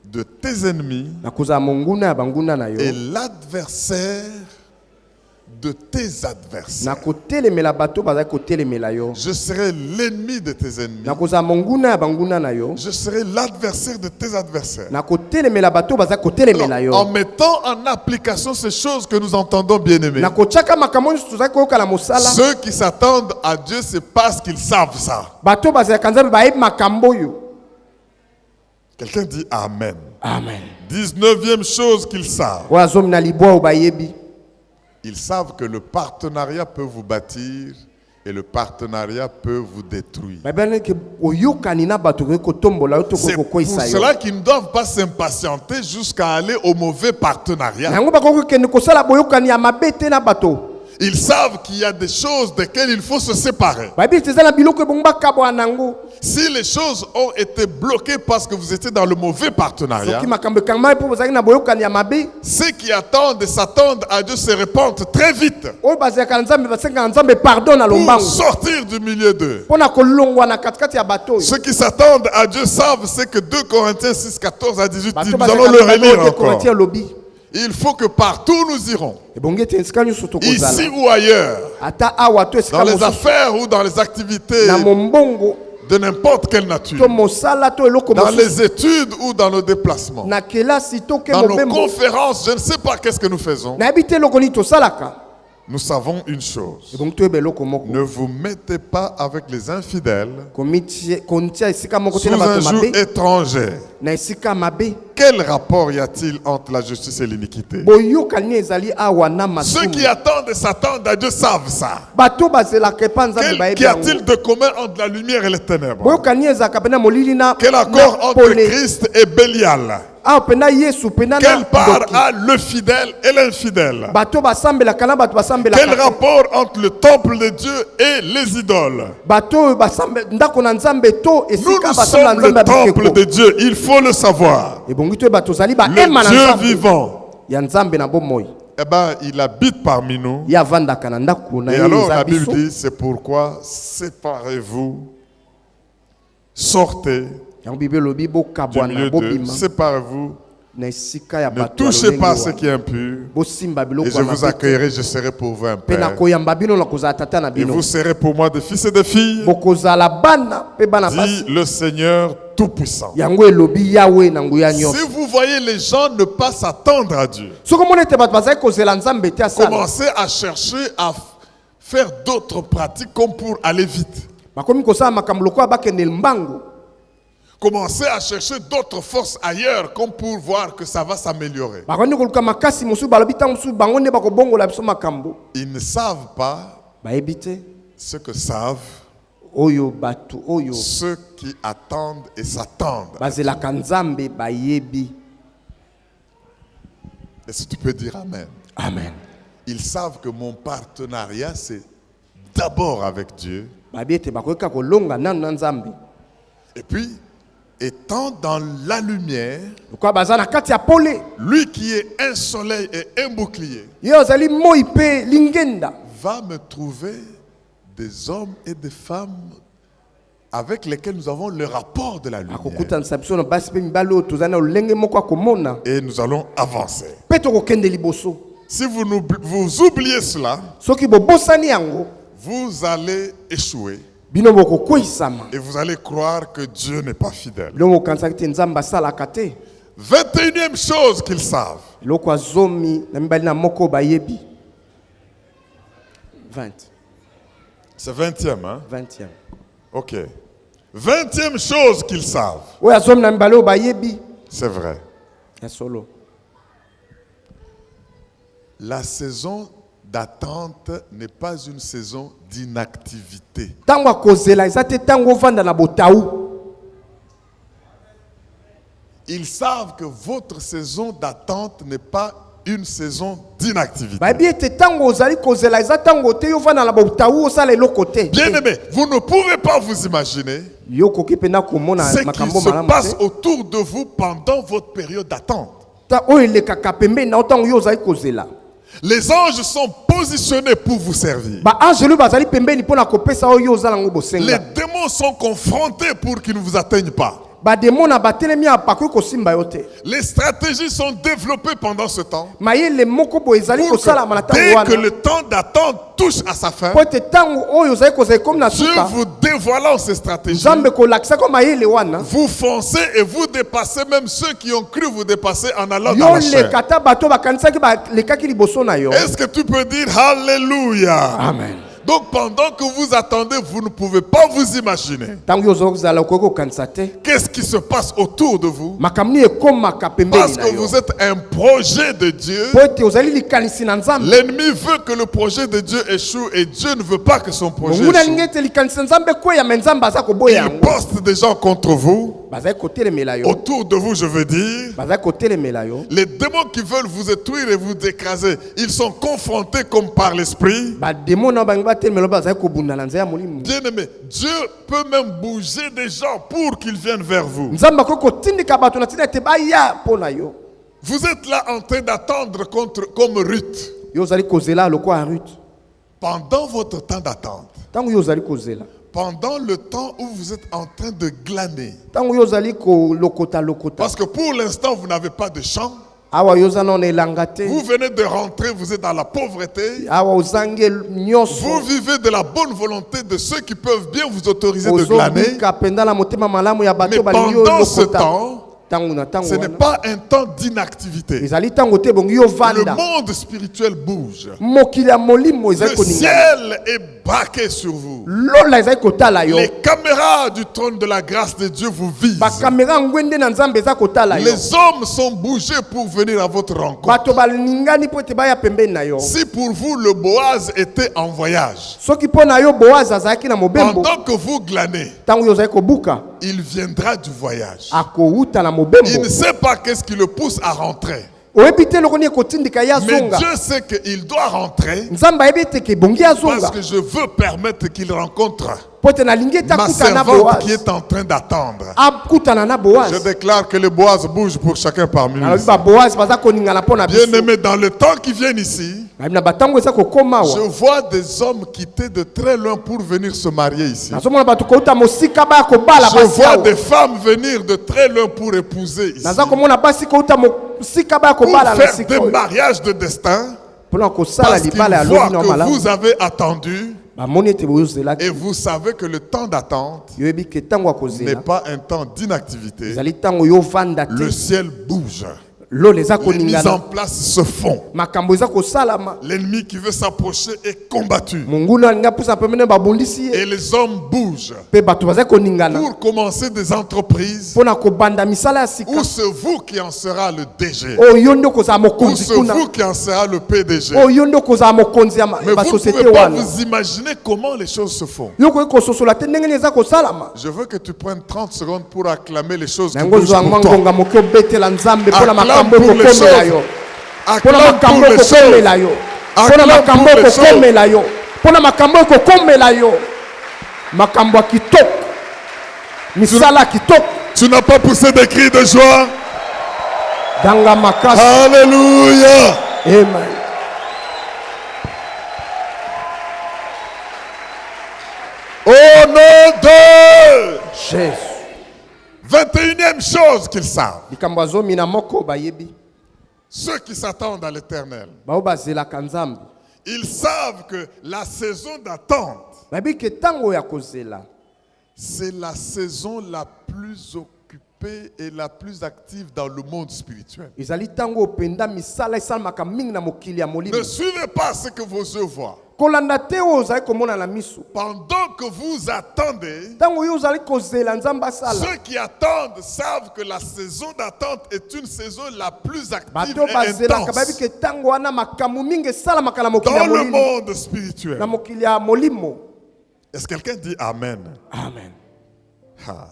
de tes ennemis et l'adversaire de tes adversaires. Je serai l'ennemi de tes ennemis. Je serai l'adversaire de tes adversaires. Alors, en mettant en application ces choses que nous entendons, bien aimés, ceux qui s'attendent à Dieu, c'est parce qu'ils savent ça. Quelqu'un dit Amen. Amen. 19e chose qu'ils savent. Ils savent que le partenariat peut vous bâtir et le partenariat peut vous détruire. C'est pour cela qu'ils ne doivent pas s'impatienter jusqu'à aller au mauvais partenariat. Ils savent qu'il y a des choses desquelles il faut se séparer. Si les choses ont été bloquées parce que vous étiez dans le mauvais partenariat, ceux qui attendent et s'attendent à Dieu se répandent très vite pour sortir du milieu d'eux. Ceux qui s'attendent à Dieu savent ce que 2 Corinthiens 6, 14 à 18 dit. Nous allons le relire encore. Il faut que partout nous irons, ici ou ailleurs, dans les affaires ou dans les activités de n'importe quelle nature, dans les études ou dans nos déplacements, dans nos conférences, je ne sais pas qu'est-ce que nous faisons. Nous savons une chose. Ne vous mettez pas avec les infidèles sous un joug étranger. Quel rapport y a-t-il entre la justice et l'iniquité? Ceux qui attendent et s'attendent à Dieu savent ça. Qu'y a-t-il de commun entre la lumière et les ténèbres? Quel accord entre Christ et Bélial? Quelle part a le fidèle et l'infidèle? Quel rapport entre le temple de Dieu et les idoles? Nous sommes le temple de Dieu, il faut le savoir. Le Dieu vivant, eh ben, il habite parmi nous. Et alors la Bible dit, c'est pourquoi séparez-vous, sortez du milieu d'eux, séparez-vous, ne touchez pas ce qui est impur, et je vous accueillerai, je serai pour vous un père, et vous serez pour moi des fils et des filles, dit le Seigneur Tout-Puissant. Si vous voyez les gens ne pas s'attendre à Dieu, commencez à chercher à faire d'autres pratiques comme pour aller vite. Commencez à chercher d'autres forces ailleurs comme pour voir que ça va s'améliorer. Ils ne savent pas ce que savent ceux qui attendent et s'attendent. Est-ce que tu peux dire Amen? Amen. Ils savent que mon partenariat, c'est d'abord avec Dieu. Et puis, étant dans la lumière, lui qui est un soleil et un bouclier, va me trouver des hommes et des femmes avec lesquels nous avons le rapport de la lumière. akokutanisa biso na basi pe mibali oyo tozali na lolenge moko akomona Et nous allons avancer. mpe tokokende liboso. Si vous oubliez cela, Soki bobosani yango vous allez échouer bino bokokweyisama, et vous allez croire que Dieu n'est pas fidèle. bino bokanisaki te nzambe asalaka te. 21e chose qu'ils savent. Eloko ya zomi na mibali na moko bayebi. 20. C'est 20e, hein? 20e. Ok. 20e chose qu'ils savent. Oyo ya zomi na mibali oyo bayebi. C'est vrai. Ya solo. La saison d'attente n'est pas une saison d'inactivité. Tango akozela eza te tango ovanda na botaou. Ils savent que votre saison d'attente n'est pas une saison d'inactivité. Bayebi ete tango ozali kozela eza tango te yo ovanda na botaou osala eloko te. Bien-aimés, vous ne pouvez pas vous imaginer Yo koki pena komona ce qui makambo se malamu passe te. autour de vous pendant votre période d'attente. Ta oyo elekaka pembeni na yo tango yo ozali kozela. Les anges sont positionnés pour vous servir. Ba angelu bazali pembeni mpona kopesa oyo yo ozala ngo Les bosenga. démons sont confrontés pour qu'ils ne vous atteignent pas. Ba demona batelemi apakoki kosimba yo te. Les stratégies sont développées pendant ce temps Mayele moko bo ezali pour kosala na que tango dès que wana. le temps d'attente touche à sa fin, Po te tango oyo ozali kozala comme na Dieu suka. vous dévoilant ces stratégies, Nzambe kolakisa ko mayele wana. vous foncez et vous dépassez même ceux qui ont cru vous dépasser en allant dans Yo la chair. lekata bato bakanisaki balekaki liboso na yo. Est-ce que tu peux dire Alléluia? Amen. Donc pendant que vous attendez, vous ne pouvez pas vous imaginer Tango yo ozala okoki kokanisa te. qu'est-ce qui se passe autour de vous. Makamni ekomaka pembeni Parce na que yo. vous êtes un projet de Dieu. Po te ozali likanisi na Nzambe. L'ennemi veut que le projet de Dieu échoue et Dieu ne veut pas que son projet Monguna échoue. ngete likanisi na Nzambe kweya me Nzambe aza koboya Il yango. poste des gens contre vous. Bazali kotelemela yo. Autour de vous, je veux dire. Bazali kotelemela yo. Les démons qui veulent vous détruire et vous écraser, ils sont confrontés comme par l'esprit. Ba démon na bangi batelemela bazali kobunda na nzela molimo. Bien-aimé, Dieu peut même bouger des gens pour qu'ils viennent vers vous. Nzambe ko kotindika bato na tina te baya pona yo. Vous êtes là en train d'attendre comme Ruth. Yo zali kozela loko a Ruth. Pendant votre temps d'attente, Tango yo zali kozela. pendant le temps où vous êtes en train de glaner, Tango yo zali ko lokota. parce que pour l'instant, vous n'avez pas de champ, Awa yo zana on elanga te. vous venez de rentrer, vous êtes dans la pauvreté, Awa ozange nyonso. vous vivez de la bonne volonté de ceux qui peuvent bien vous autoriser de glaner, Ozobika penda la motema malamu ya mais bato balingi yo pendant ce lokota. temps, Tango na tango ce n'est wana. pas un temps d'inactivité. Ezali tango te bongi yo Le vanda. monde spirituel bouge. Mokili ya molimo ezali Le koninga. ciel est braqué sur vous. Lola ezali kotala yo. Les caméras du trône de la grâce de Dieu vous visent. Ba kamera ngwende na Nzambe eza kotala yo. Les hommes sont bougés pour venir à votre rencontre. Bato balingani po te baya pembeni na yo. Si pour vous le Boaz était en voyage, Soki po na yo Boaz azalaki na mobembo. pendant que vous glanez, Tango yo zali kobuka. il viendra du voyage. Akouta na Il mobembo. ne sait pas qu'est-ce qui le pousse à rentrer. Oyebi te lokoni ekotindika ya Mais zonga. Dieu sait qu'il doit rentrer Nzambe ayebi te ke bongi ya zonga. parce que je veux permettre qu'il rencontre Po te na lingi ma takuta na servante Boaz. qui est en train d'attendre. Akutana na Je Boaz. déclare que le Boaz bouge pour chacun parmi nous. Alobi ba Boaz baza koningana po na biso. Bien-aimés, dans le temps qui vient ici, Na batango eza kokoma je wa. vois des hommes quitter de très loin pour venir se marier ici. Nazomona bato kouta mosika baya kobala Je basi vois awa. des femmes venir de très loin pour épouser ici. Naza komona basi kouta mosika baya Pour kobala na faire sika. des mariages de destin. Pona kosala Parce qu'ils libala ya voient lobi na que malamu. vous avez attendu Bamoni ete boyozela et vous savez que le temps d'attente yoyebi ke tango n'est akozela. pas un temps d'inactivité. Ezali tango yo vanda Le te. ciel bouge. Lola eza Les mises en koningana. place se font. Makambo eza kosalama. L'ennemi qui veut s'approcher est combattu. Monguna alinga pusa pemene babundisi ye. Et les hommes bougent Pe bato baza koningana. pour commencer des entreprises Pona kobanda misala ya sika. où c'est vous qui en sera le DG. O yo nde kozala Ou mokonzi c'est kuna. vous qui en sera le PDG. O yo nde kozala mokonzi ya Mais ba vous ne société pouvez pas wana. vous imaginer comment les choses se font. Yo koki kososola te ndenge nini eza kosalama. Je veux que tu prennes 30 secondes pour acclamer les choses qui Nango bougent zwanga pour toi. ngonga moki obetela Nzambe pona Acclame makambo pour les ekokomela choses. yo. Pona Acclame makambo pour les choses. ekokomela yo. Pona Acclame makambo pour les choses. ekokomela yo. Pona makambo ekokomela yo. Makambo ya kitoko. Misala ya kitoko. Tu n'as pas poussé des cris de joie. Danga makasi. Alléluia. Amen. Au nom de Jésus. 21e chose qu'ils savent. Likambo ya zomi na moko bayebi. Ceux qui s'attendent à l'éternel. Bao bazelaka Nzambe. Ils savent que la saison d'attente, Bayebi ke tango ya kozela. c'est la saison la plus occupée et la plus active dans le monde spirituel. Ezali tango openda misala esalamaka mingi na mokili ya molimo. Ne suivez pas ce que vos yeux voient. Kolanda te oyo ozali komona na miso. Pendant que vous attendez, Tango yo ozali kozela Nzambe asala. ceux qui attendent savent que la saison d'attente est une saison la plus active Bato et bazelaka bayebi intense ke tango wana makambo mingi esalamaka na mokili ya dans le molimo. monde spirituel. Na mokili ya molimo. Est-ce que quelqu'un dit Amen? Amen. Ah.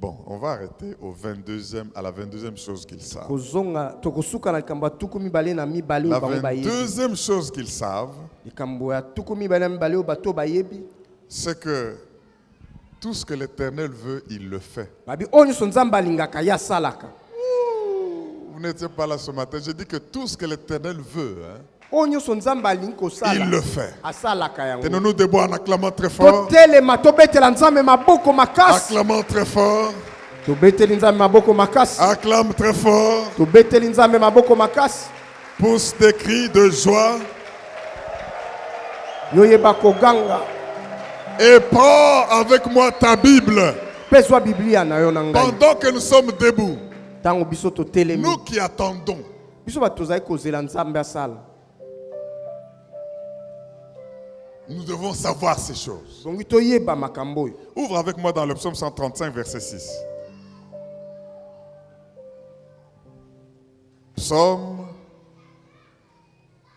Bon, on va arrêter à la 22e chose qu'ils savent. Kozonga tokosuka na likambo ya tuku mibale na mibale La oyo bango bayebi. 22e chose qu'ils savent, Likambo ya tuku mibale na mibale oyo bato bayebi. c'est que tout ce que l'Éternel veut, il le fait. Babi oyo nyonso Nzambe alingaka ye asalaka. Vous n'étiez pas là ce matin. Je dis que tout ce que l'Éternel veut, hein, Oyo nyonso Nzambe alingi kosala. il le fait. Asalaka yango. Tenons-nous debout en acclamant très fort. Totelema tobetela Nzambe maboko makasi. Acclamons très fort. Tobeteli Nzambe maboko makasi. Acclame très fort. Tobeteli Nzambe maboko makasi. Pousse des cris de joie. Yoyeba koganga. Et prends avec moi ta Bible. Pezwa Biblia na yo na ngai. Pendant que nous sommes debout, Tango biso totelemi. nous qui attendons, Biso bato tozali kozela Nzambe asala. nous devons savoir ces choses. Bongi toyeba makambo oyo. Ouvre avec moi dans le psaume 135, verset 6. Psaume,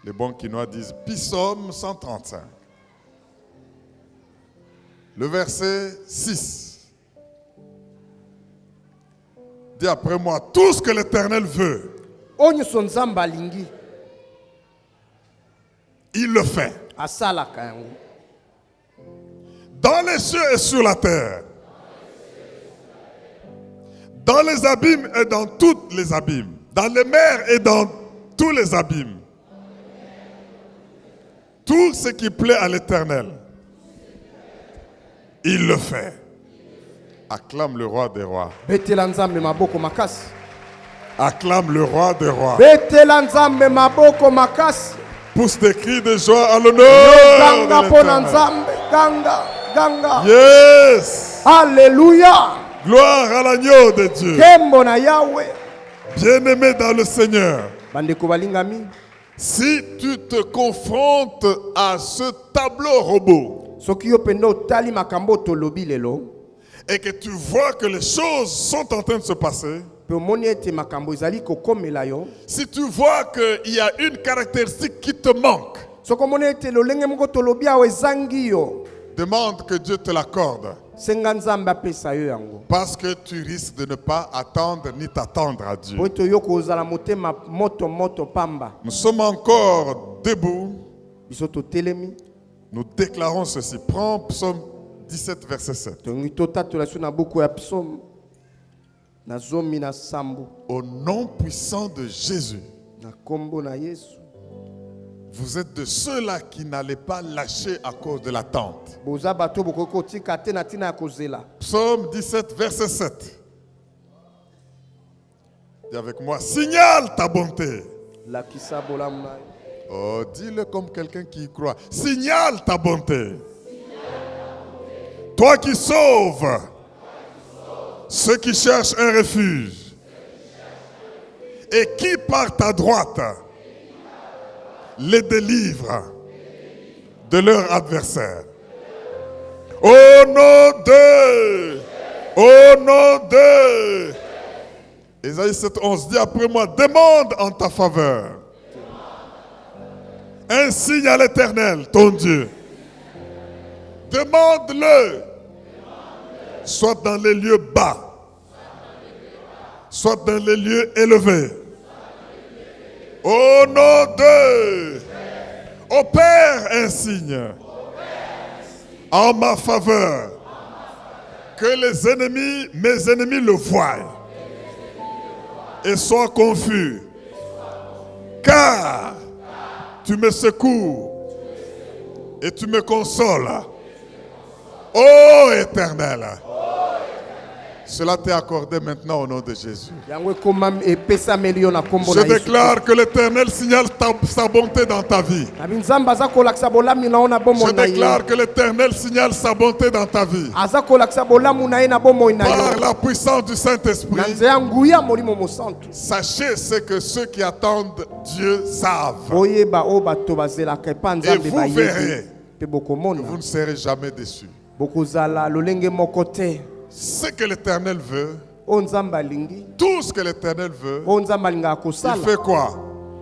les bons quinois disent Psaume 135. Le verset 6. Dis après moi, tout ce que l'Éternel veut, Oyo nyonso Nzambe alingi il le fait. asalaka yango. Dans les cieux et sur la terre. Dans les abîmes et dans toutes les abîmes. Dans les mers et dans tous les abîmes. Tout ce qui plaît à l'Éternel, il le fait. Acclame le roi des rois. Betela Nzambe maboko makasi. Acclame le roi des rois. Betela Nzambe maboko makasi. Pousse des cris de joie à l'honneur Ganga de pona l'Éternel. Nzambe. Ganga. Ganga. Yes! Alléluia. Gloire à l'agneau de Dieu. Kembo na Yahweh. Bien-aimé dans le Seigneur. Bandeko balingami. Si tu te confrontes à ce tableau robot Soki yo penda otali makambo tolobi lelo. et que tu vois que les choses sont en train de se passer, Pe omoni ete makambo ezali kokomela yo. si tu vois qu'il y a une caractéristique qui te manque, Soki omoni ete lolenge moko tolobi awa ezangi yo. demande que Dieu te l'accorde. Senga Nzambe apesa yo yango. Parce que tu risques de ne pas attendre ni t'attendre à Dieu. Po ete yo kozala motema moto pamba. Nous sommes encore debout. Biso totelemi. Nous déclarons ceci. Prends Psaume 17, verset 7. Tongi totatola so na buku ya psaume. Na zomi na sambo. Au nom puissant de Jésus, Na kombo na Yesu. vous êtes de ceux-là qui n'allaient pas lâcher à cause de l'attente. Boza bato bokoko tika te na tina ya kozela. Psaume 17, verset 7. Dis avec moi, signale ta bonté. Lakisa bolamu na yo. Oh, dis-le comme quelqu'un qui y croit. Signale ta bonté. Toi qui sauves ceux qui cherchent un refuge et qui par ta droite les délivre de leur adversaire. Au nom de Ésaïe 7:11 dit après moi, demande en ta faveur un signe à l'Éternel, ton Dieu. Demande-le, soit dans les lieux bas, soit dans les lieux élevés. Au nom de, opère un signe en ma faveur, que les ennemis, mes ennemis le voient et soient confus. Car tu me secours et tu me consoles. Ô Éternel, Cela t'est accordé maintenant au nom de Jésus. yango ekoma epesameli yo na kombo na Je Yesu. déclare que l'Éternel signale sa bonté dans ta vie. Nabi nzambe aza kolakisa bolamu na yo na bomoi Je na ye. déclare que l'Éternel signale sa bonté dans ta vie. aza kolakisa bolamu na ye na bomoi na Par yo la puissance du na Saint-Esprit, nzela ya nguya molimo mosantu. sachez ce que ceux qui attendent Dieu savent. boyeba oyo bato bazelaka epa nzambe vous bayebi verrez. mpe bokomona Vous ne serez jamais déçus. bokozala lolenge moko te. Ce que l'Éternel veut, oyo nzambe alingi, tout ce que l'Éternel veut, oyo nzambe alingaka il kosala fait quoi?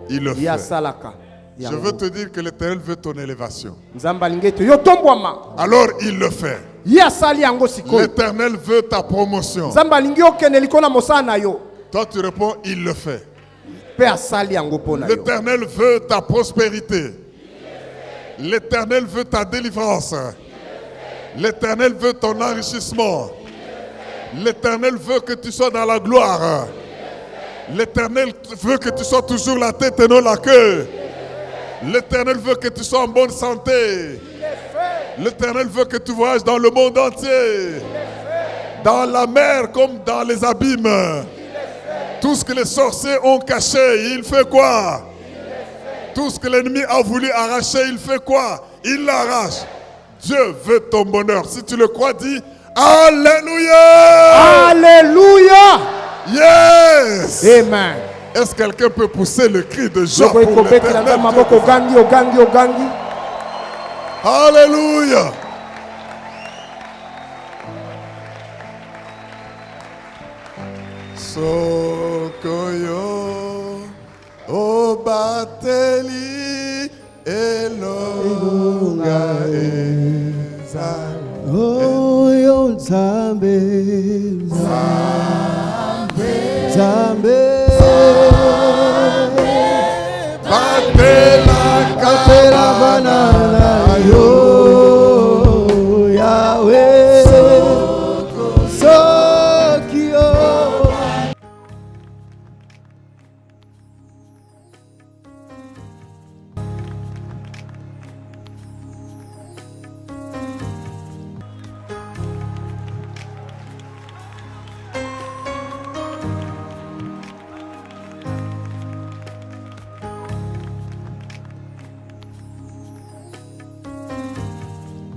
Il le ye fait. asalaka Je yango. veux te dire que l'Éternel veut ton élévation. nzambe alingi ete yo tombwama, Alors il le fait. ye asali yango sikoyo. L'Éternel veut ta promotion. nzambe alingi okende likolo na mosala na yo Toi tu réponds, il le fait. mpe asali yango mpo na yo. L'Éternel veut ta prospérité. L'Éternel veut ta délivrance. L'Éternel veut ton enrichissement. L'Éternel veut que tu sois dans la gloire. L'Éternel veut que tu sois toujours la tête et non la queue. L'Éternel veut que tu sois en bonne santé. L'Éternel veut que tu voyages dans le monde entier. Dans la mer comme dans les abîmes. Tout ce que les sorciers ont caché, il fait quoi? Tout ce que l'ennemi a voulu arracher, il fait quoi? Il l'arrache. Dieu veut ton bonheur. Si tu le crois, dis Alléluia! Alléluia! Yes! Amen. Est-ce que quelqu'un peut pousser le cri de joie Loko pour ekobetela nzambe l'Éternel? maboko ogangi ogangi ogangi. Alléluia! Sokoyo, Obateli.